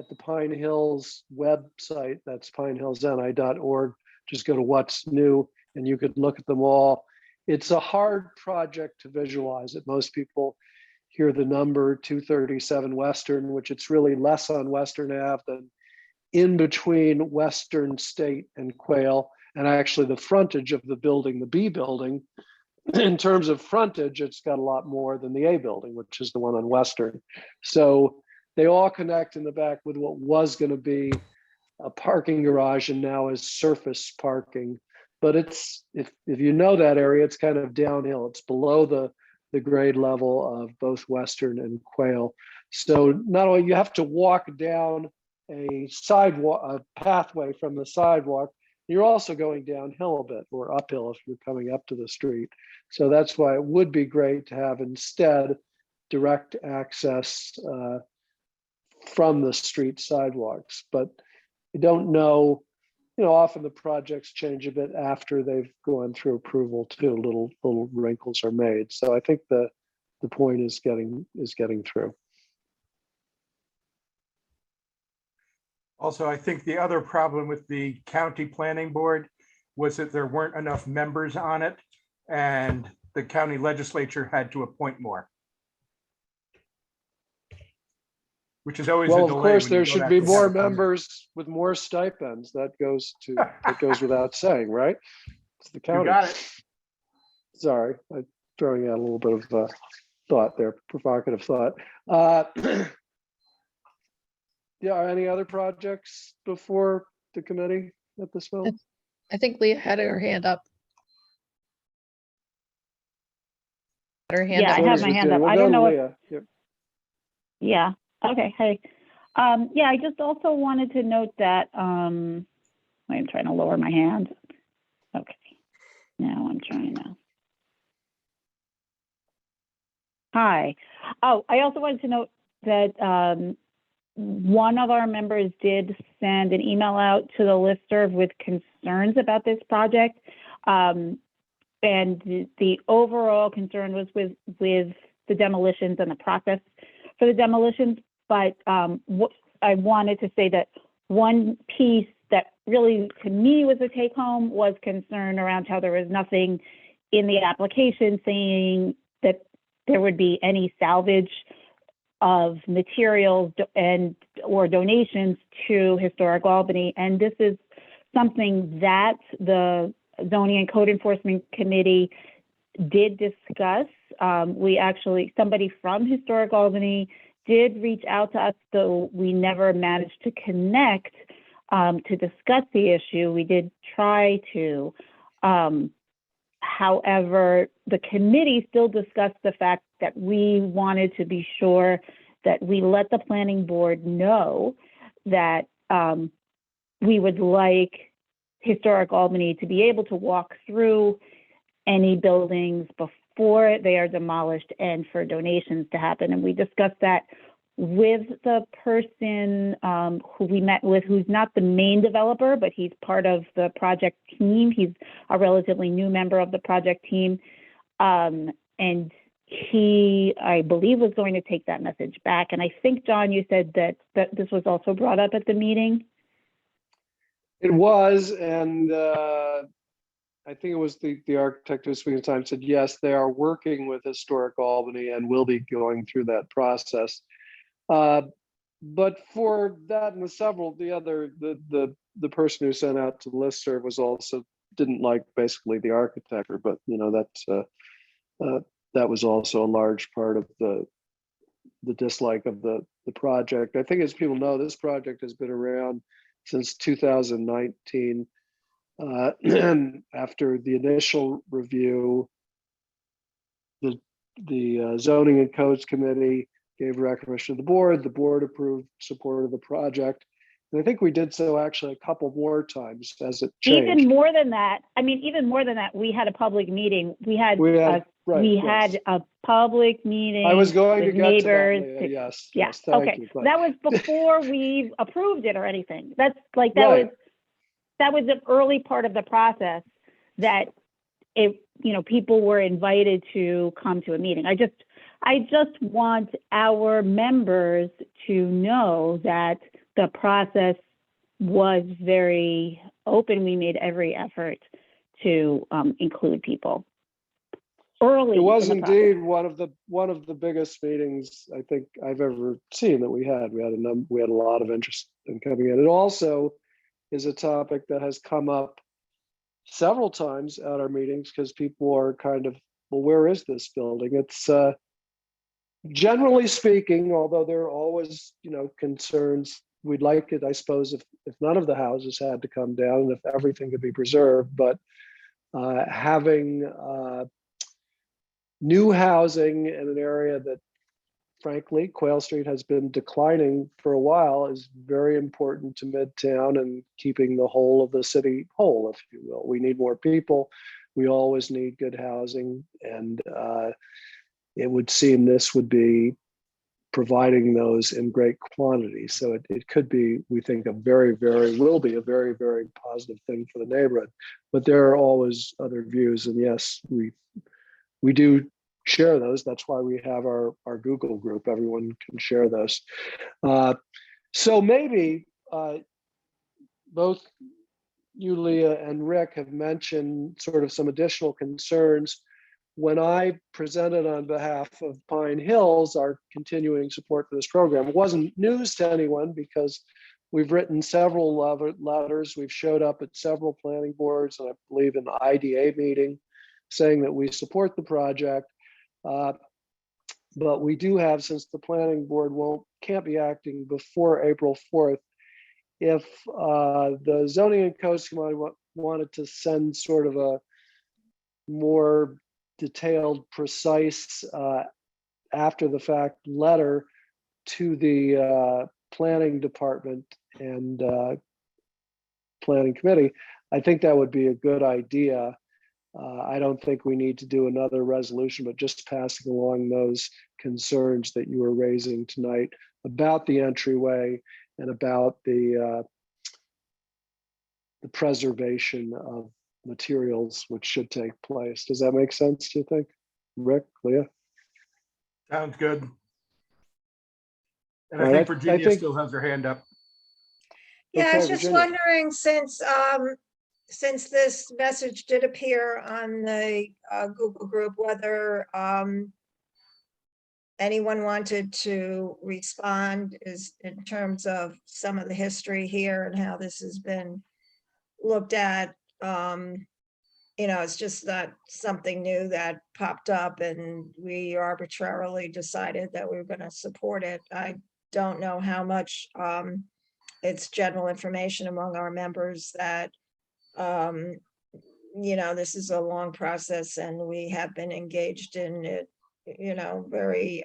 the Pine Hills website. That's pinehillsni.org. Just go to what's new and you could look at them all. It's a hard project to visualize it. Most people hear the number 237 Western, which it's really less on Western Ave than in between Western State and Quail. And actually the frontage of the building, the B building, in terms of frontage, it's got a lot more than the A building, which is the one on Western. So they all connect in the back with what was going to be a parking garage and now is surface parking. But it's, if you know that area, it's kind of downhill. It's below the grade level of both Western and Quail. So not only you have to walk down a sidewalk, a pathway from the sidewalk, you're also going downhill a bit or uphill if you're coming up to the street. So that's why it would be great to have instead direct access from the street sidewalks. But you don't know, often the projects change a bit after they've gone through approval too. Little wrinkles are made. So I think the point is getting through. Also, I think the other problem with the county planning board was that there weren't enough members on it, and the county legislature had to appoint more. Which is always a Well, delay. of course, when you there don't should be actually have more a permit. members with more stipends. That goes without saying, right? It's the county. You got it. Sorry, I'm throwing out a little bit of thought there, provocative thought. Yeah, any other projects before the committee at this moment? I think Leah had her hand up. Her hand Yeah, up. I have my hand up. I don't know if, Leah. Yep. yeah, okay, hey. Yeah, I just also wanted to note that, I'm trying to lower my hand. Okay, now I'm trying now. Hi. Oh, I also wanted to note that one of our members did send an email out to the listserv with concerns about this project. And the overall concern was with the demolitions and the process for the demolitions. But what I wanted to say that one piece that really to me was a take home was concern around how there was nothing in the application saying that there would be any salvage of materials and or donations to Historic Albany. And this is something that the Zoning and Code Enforcement Committee did discuss. Somebody from Historic Albany did reach out to us, though we never managed to connect to discuss the issue. We did try to. However, the committee still discussed the fact that we wanted to be sure that we let the planning board know that we would like Historic Albany to be able to walk through any buildings before they are demolished and for donations to happen. And we discussed that with the person who we met with, who's not the main developer, but he's part of the project team. He's a relatively new member of the project team. And he, I believe, was going to take that message back. And I think, John, you said that this was also brought up at the meeting. It was, and I think it was the architect who was speaking at the time said, yes, they are working with Historic Albany and will be going through that process. But for that and the person who sent out to the listserv was also didn't like basically the architecture, but that was also a large part of the dislike of the project. I think, as people know, this project has been around since 2019. And after the initial review, the Zoning and Codes Committee gave recognition to the board approved support of the project. And I think we did so actually a couple more times as it changed. Even more than that, we had a public meeting. We had a public meeting. I was going to with get neighbors. to that, Leah. Yes. Yeah. Yes, thank Okay. you, but- That was before we approved it or anything. That's like, Right. that was an early part of the process that people were invited to come to a meeting. I just want our members to know that the process was very open. We made every effort to include people early. It was in the process. indeed one of the biggest meetings I think I've ever seen that we had. We had a lot of interest in coming in. It also is a topic that has come up several times at our meetings because people are kind of, well, where is this building? It's generally speaking, although there are always concerns, we'd like it, I suppose, if none of the houses had to come down and if everything could be preserved, but having new housing in an area that, frankly, Quail Street has been declining for a while is very important to Midtown and keeping the whole of the city whole, if you will. We need more people. We always need good housing. And it would seem this would be providing those in great quantity. So it could be, we think, will be a very, very positive thing for the neighborhood. But there are always other views. And yes, we do share those. That's why we have our Google group. Everyone can share those. So maybe both you, Leah, and Rick have mentioned sort of some additional concerns. When I presented on behalf of Pine Hills our continuing support for this program, it wasn't news to anyone because we've written several letters. We've showed up at several planning boards, and I believe in the IDA meeting, saying that we support the project. But we do have, since the planning board can't be acting before April 4th, if the Zoning and Codes Committee wanted to send sort of a more detailed, precise, after the fact letter to the planning department and planning committee, I think that would be a good idea. I don't think we need to do another resolution, but just passing along those concerns that you were raising tonight about the entryway and about the preservation of materials which should take place. Does that make sense, do you think? Rick, Leah? Sounds good. And All I right, think I Virginia think- still has her hand up. Yeah, I Okay, was just Virginia. wondering, since this message did appear on the Google group, whether anyone wanted to respond is in terms of some of the history here and how this has been looked at. It's just not something new that popped up and we arbitrarily decided that we were going to support it. I don't know how much it's general information among our members that this is a long process and we have been engaged in it, very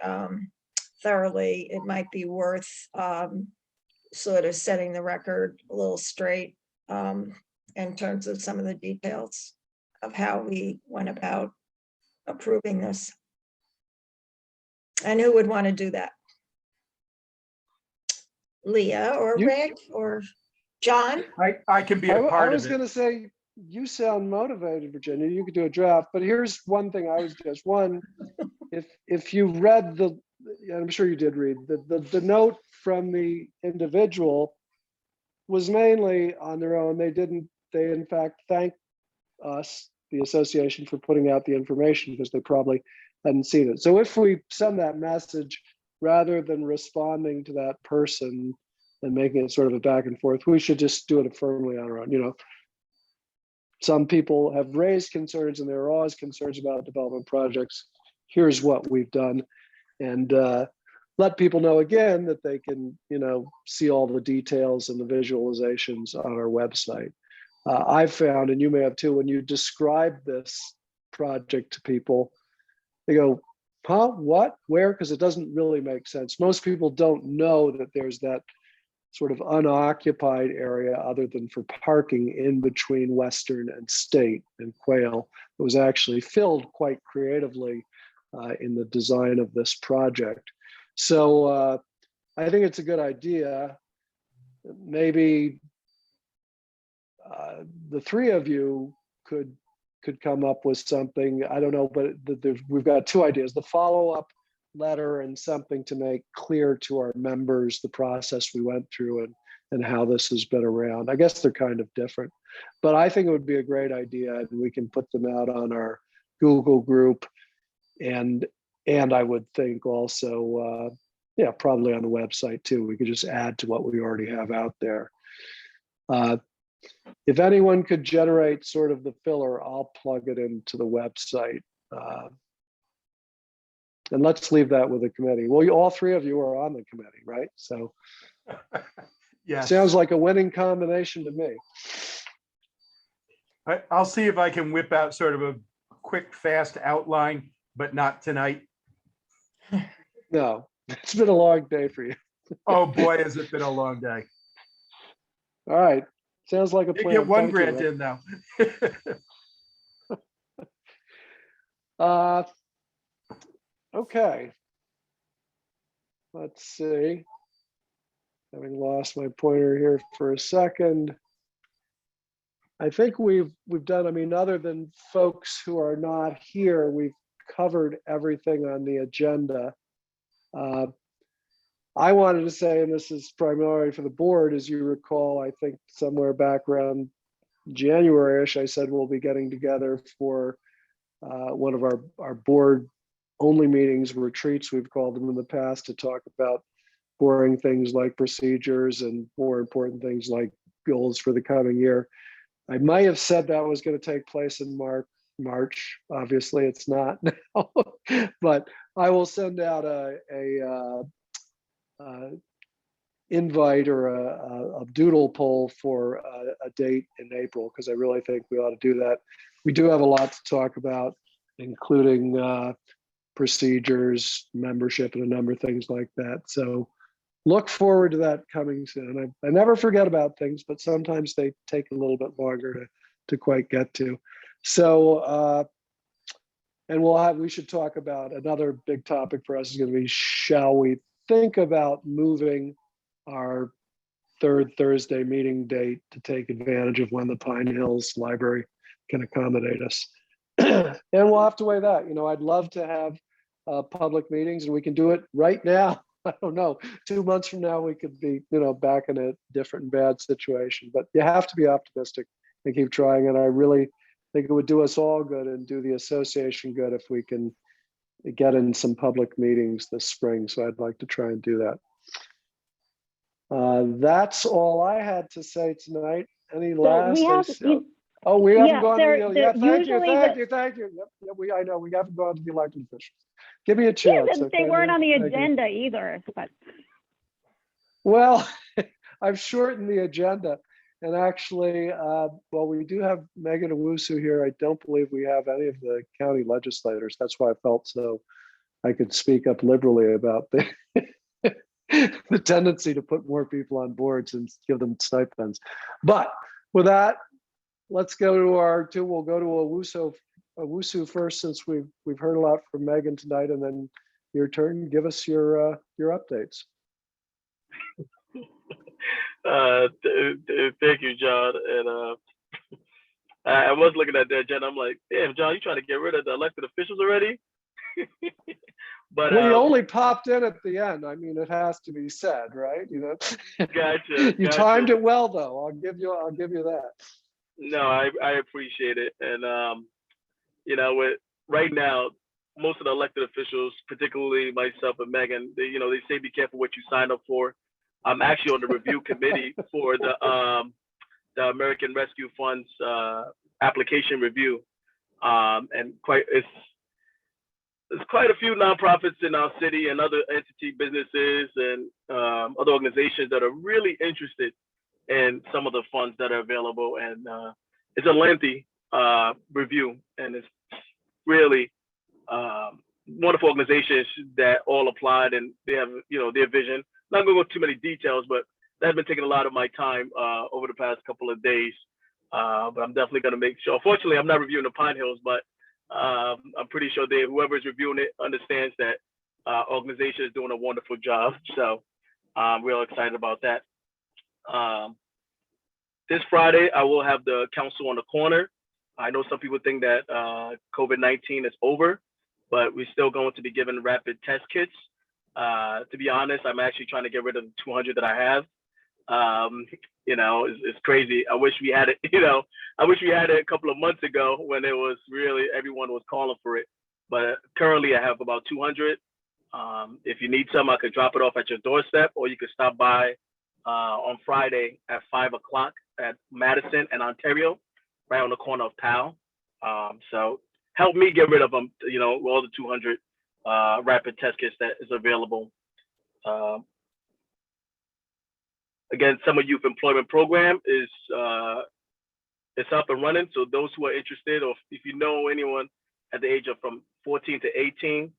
thoroughly. It might be worth sort of setting the record a little straight in terms of some of the details of how we went about approving this. And who would want to do that? Leah or You- Rick or John? I can be I a w- I part was of going it. to say, you sound motivated, Virginia. You could do a draft, but here's one thing I was just one. If you read I'm sure you did read the note from the individual was mainly on their own. They in fact thanked us, the association, for putting out the information because they probably hadn't seen it. So if we send that message rather than responding to that person and making it sort of a back and forth, we should just do it firmly on our own. Some people have raised concerns and there are always concerns about development projects. Here's what we've done, and let people know again that they can, see all the details and the visualizations on our website. I've found, and you may have too, when you describe this project to people, they go, huh, what, where? Because it doesn't really make sense. Most people don't know that there's that sort of unoccupied area other than for parking in between Western and State and Quail. It was actually filled quite creatively in the design of this project. So I think it's a good idea. Maybe the three of you could come up with something. I don't know, but we've got two ideas: the follow-up letter and something to make clear to our members the process we went through and how this has been around. I guess they're kind of different, but I think it would be a great idea, and we can put them out on our Google group, and I would think also, probably on the website too. We could just add to what we already have out there. If anyone could generate sort of the filler, I'll plug it into the website. And let's leave that with the committee. Well, all three of you are on the committee, right? So Yes. sounds like a winning combination to me. I'll see if I can whip out sort of a quick, fast outline, but not tonight. No, it's been a long day for you. Oh, boy, has it been a long day. All right. Sounds like a You plan. get one Thank you, grant Rick. in now. Okay. Let's see. Having lost my pointer here for a second. I think we've done, other than folks who are not here, we've covered everything on the agenda. I wanted to say, and this is primarily for the board, as you recall, I think somewhere back around January-ish, I said we'll be getting together for one of our board only meetings, retreats we've called them in the past, to talk about boring things like procedures and more important things like goals for the coming year. I might have said that was going to take place in March. Obviously, it's not now, but I will send out a invite or a doodle poll for a date in April, because I really think we ought to do that. We do have a lot to talk about, including procedures, membership, and a number of things like that. So look forward to that coming soon. I never forget about things, but sometimes they take a little bit longer to quite get to. So, and we should talk about another big topic for us is going to be, shall we think about moving our third Thursday meeting date to take advantage of when the Pine Hills Library can accommodate us? And we'll have to weigh that. I'd love to have public meetings, and we can do it right now. I don't know, 2 months from now, we could be, back in a different and bad situation, but you have to be optimistic and keep trying. And I really think it would do us all good and do the association good if we can get in some public meetings this spring. So I'd like to try and do that. That's all I had to say tonight. Any last? we have, Oh, we haven't yeah, gone there- to the, there- yeah, thank you, usually thank the- you, thank you. Yep, I know, we haven't gone to the elected officials. Give me a yeah, chance. they okay, weren't on the thank you. agenda either, but Well, I've shortened the agenda. And actually, well, we do have Megan Owusu here. I don't believe we have any of the county legislators. That's why I felt so I could speak up liberally about the the tendency to put more people on boards and give them stipends. But with that, let's go to we'll go to Owusu first, since we've heard a lot from Megan tonight, and then your turn. Give us your updates. Thank you, John. And I was looking at the agenda. I'm like, damn, John, you trying to get rid of the elected officials already? But Well, you only popped in at the end. I mean, it has to be said, right? Gotcha. You timed it well, though. I'll give you that. No, I appreciate it. And with right now, most of the elected officials, particularly myself and Megan, they say be careful what you sign up for. I'm actually on the review committee for the American Rescue Fund's application review, and there's quite a few nonprofits in our city and other entity businesses and other organizations that are really interested in some of the funds that are available. And it's a lengthy review, and it's really wonderful organizations that all applied, and they have their vision. Not going to go into too many details, but that's been taking a lot of my time over the past couple of days. But I'm definitely going to make sure. Fortunately, I'm not reviewing the Pine Hills, but I'm pretty sure whoever's reviewing it understands that organization is doing a wonderful job. So I'm real excited about that. This Friday, I will have the council on the corner. I know some people think that COVID-19 is over, but we're still going to be giving rapid test kits. To be honest, I'm actually trying to get rid of the 200 that I have. It's crazy. I wish we had it, I wish we had it a couple of months ago when it was really, everyone was calling for it. But currently I have about 200. If you need some, I could drop it off at your doorstep, or you could stop by on Friday at 5 o'clock at Madison and Ontario, right on the corner of Powell. So help me get rid of them, all the 200 rapid test kits that is available. Again, Summer Youth Employment Program is it's up and running. So those who are interested, or if you know anyone at the age of from 14 to 18,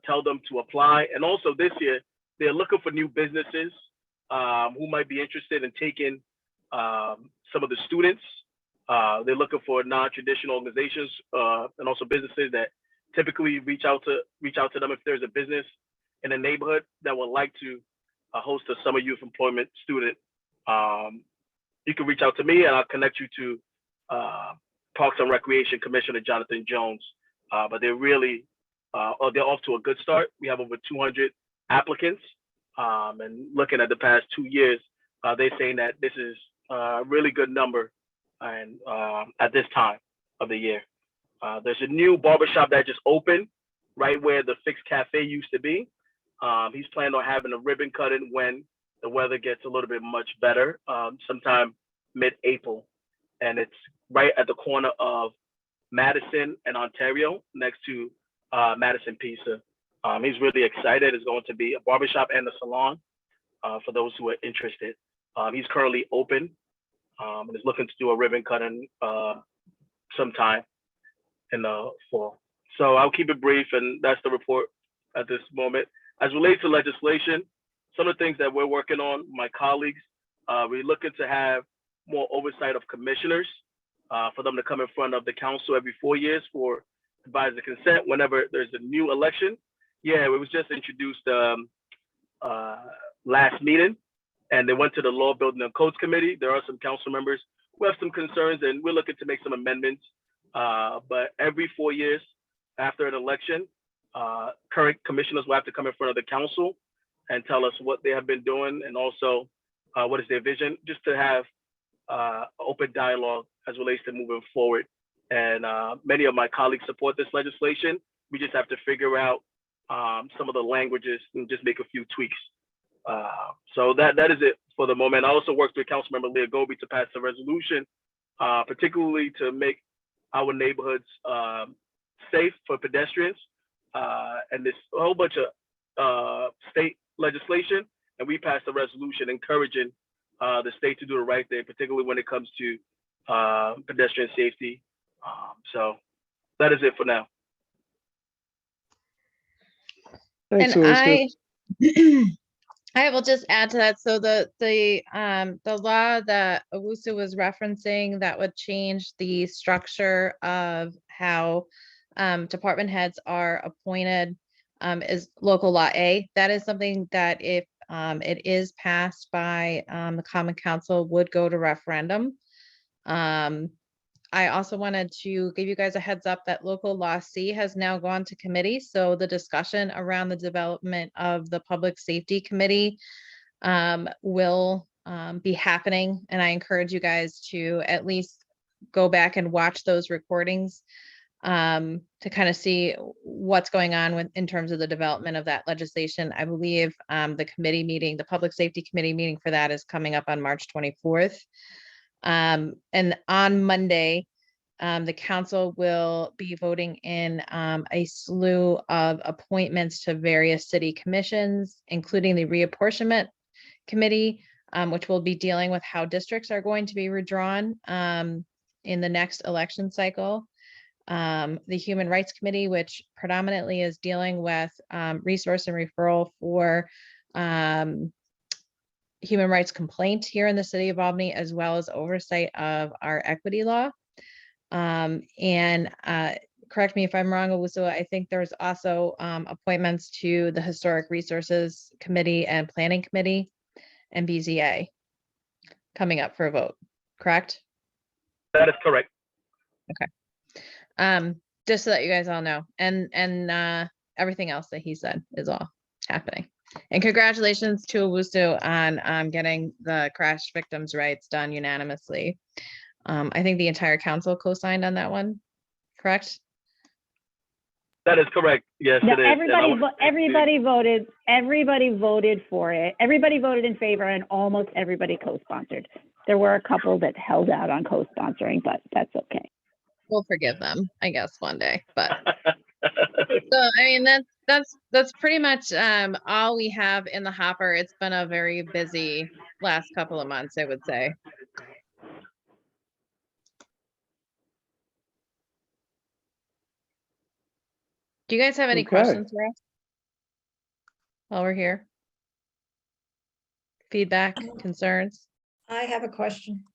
tell them to apply. And also this year, they're looking for new businesses who might be interested in taking some of the students. They're looking for non-traditional organizations and also businesses that typically reach out to them if there's a business in a neighborhood that would like to host a summer youth employment student. You can reach out to me and I'll connect you to Parks and Recreation Commissioner Jonathan Jones. But they're really, they're off to a good start. We have over 200 applicants, and looking at the past 2 years, they're saying that this is a really good number, and at this time of the year. There's a new barbershop that just opened right where the Fixed Cafe used to be. He's planning on having a ribbon cutting when the weather gets a little bit much better, sometime mid-April. And it's right at the corner of Madison and Ontario, next to Madison Pizza. He's really excited. It's going to be a barbershop and a salon for those who are interested. He's currently open and is looking to do a ribbon cutting sometime in the fall. So I'll keep it brief, and that's the report at this moment. As relates to legislation, some of the things that we're working on, my colleagues, we're looking to have more oversight of commissioners. for them to come in front of the council every 4 years for advisor consent whenever there's a new election. Yeah, it was just introduced last meeting, and they went to the Law, Building, and Codes Committee. There are some council members who have some concerns, and we're looking to make some amendments. But every 4 years after an election, current commissioners will have to come in front of the council and tell us what they have been doing, and also what is their vision, just to have open dialogue as relates to moving forward. And many of my colleagues support this legislation. We just have to figure out some of the languages and just make a few tweaks. So that is it for the moment. I also worked with Councilmember Leah Goby to pass a resolution, particularly to make our neighborhoods safe for pedestrians. And this a whole bunch of state legislation, and we passed a resolution encouraging the state to do the right thing, particularly when it comes to pedestrian safety. So that is it for now. Thanks, And Elizabeth. I will just add to that. So the law that Owusu was referencing that would change the structure of how department heads are appointed is local law A. That is something that if it is passed by the Common Council would go to referendum. I also wanted to give you guys a heads up that local law C has now gone to committee. So the discussion around the development of the public safety committee will be happening. And I encourage you guys to at least go back and watch those recordings to kind of see what's going on in terms of the development of that legislation. I believe the committee meeting, the public safety committee meeting for that is coming up on March 24th. And on Monday, the council will be voting in a slew of appointments to various city commissions, including the reapportionment committee, which will be dealing with how districts are going to be redrawn in the next election cycle. The Human Rights Committee, which predominantly is dealing with resource and referral for human rights complaint here in the city of Albany, as well as oversight of our equity law. And correct me if I'm wrong, Owusu, I think there's also appointments to the Historic Resources Committee and Planning Committee and BZA coming up for a vote, correct? That is correct. Okay. Just so that you guys all know, and everything else that he said is all happening. And congratulations to Owusu on getting the crash victims' rights done unanimously. I think the entire council co-signed on that one, correct? That is correct. Yes, No, it is. everybody voted for it. Everybody voted in favor, and almost everybody co-sponsored. There were a couple that held out on co-sponsoring, but that's okay. We'll forgive them, I guess, one day. But so I mean that's pretty much all we have in the hopper. It's been a very busy last couple of months, I would say. Do you guys have any Okay. questions for us while we're here? Feedback, concerns? I have a question.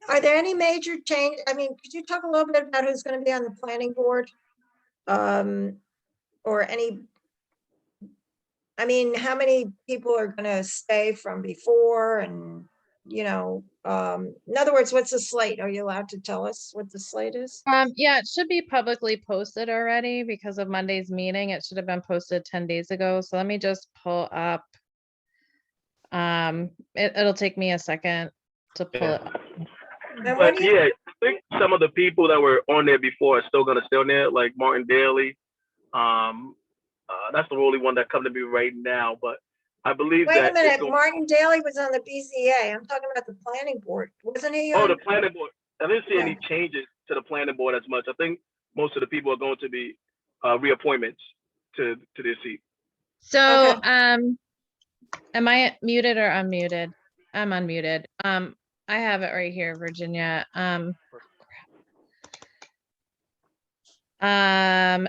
Are there any major change? I mean, could you talk a little bit about who's going to be on the planning board? Or any, I mean, how many people are going to stay from before, and, you know, in other words, what's the slate? Are you allowed to tell us what the slate is? Yeah, it should be publicly posted already because of Monday's meeting. It should have been posted 10 days ago. So let me just pull up. It'll take me a second to pull it up. And what But do you, yeah, I think some of the people that were on there before are still gonna stay on there, like Martin Daly. That's the only one that come to me right now, but I believe wait that a minute, it's gonna- Martin Daly was on the BZA. I'm talking about the planning board. Wasn't he Oh, on? the planning board. I didn't see any Yeah. changes to the planning board as much. I think most of the people are going to be reappointments to their seat. So, Okay. am I muted or unmuted? I'm unmuted. I have it right here, Virginia.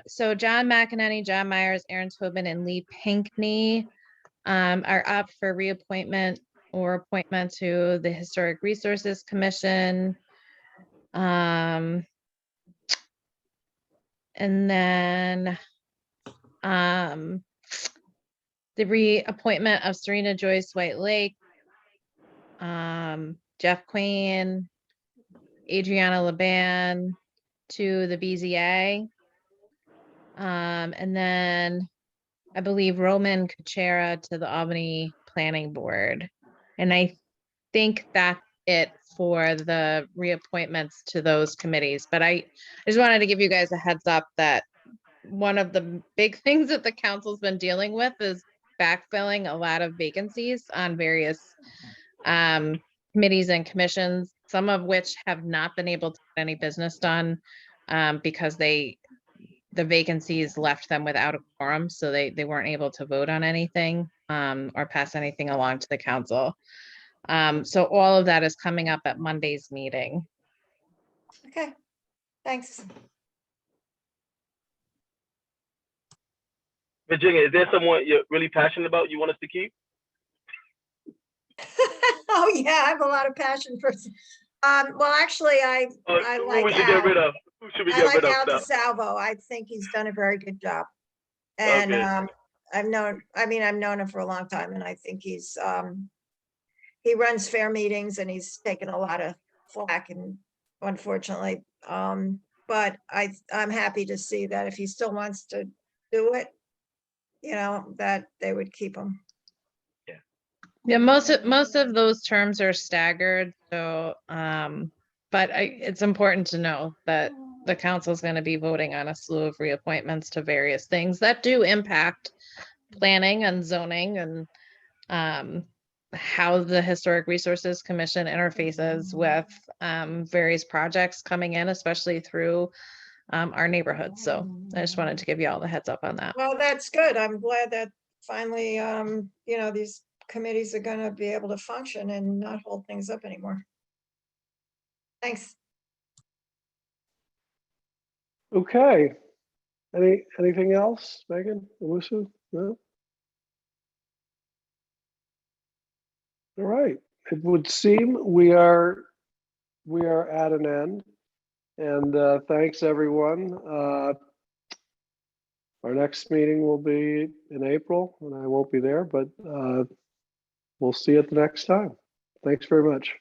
So John McEnany, John Myers, Aaron Tobin, and Lee Pinkney are up for reappointment or appointment to the Historic Resources Commission. And then the reappointment of Serena Joyce White Lake, Jeff Queen, Adriana Laban to the BZA. And then I believe Roman Kuchera to the Albany Planning Board. And I think that's it for the reappointments to those committees. But I just wanted to give you guys a heads up that one of the big things that the council's been dealing with is backfilling a lot of vacancies on various committees and commissions, some of which have not been able to get any business done because the vacancies left them without a quorum, so they weren't able to vote on anything or pass anything along to the council. So all of that is coming up at Monday's meeting. Okay, thanks. Virginia, is there someone you're really passionate about you want us to keep? Oh, yeah, I have a lot of passion for, well, actually, I Who like we should get Al. rid of? Who should we I get like rid of Al now? DeSalvo. I think he's done a very good job. And Okay. I've known him for a long time, and I think he runs fair meetings and he's taken a lot of flack, and unfortunately, but I'm happy to see that if he still wants to do it, that they would keep him. Yeah, most of those terms are staggered, so but it's important to know that the council is going to be voting on a slew of reappointments to various things that do impact planning and zoning and how the Historic Resources Commission interfaces with various projects coming in, especially through our neighborhoods. So I just wanted to give you all the heads up on that. Well, that's good. I'm glad that finally, these committees are gonna be able to function and not hold things up anymore. Thanks. Okay. Anything else, Megan, Elusive? No? All right. It would seem we are at an end. And thanks, everyone. Our next meeting will be in April, and I won't be there, but we'll see you at the next time. Thanks very much.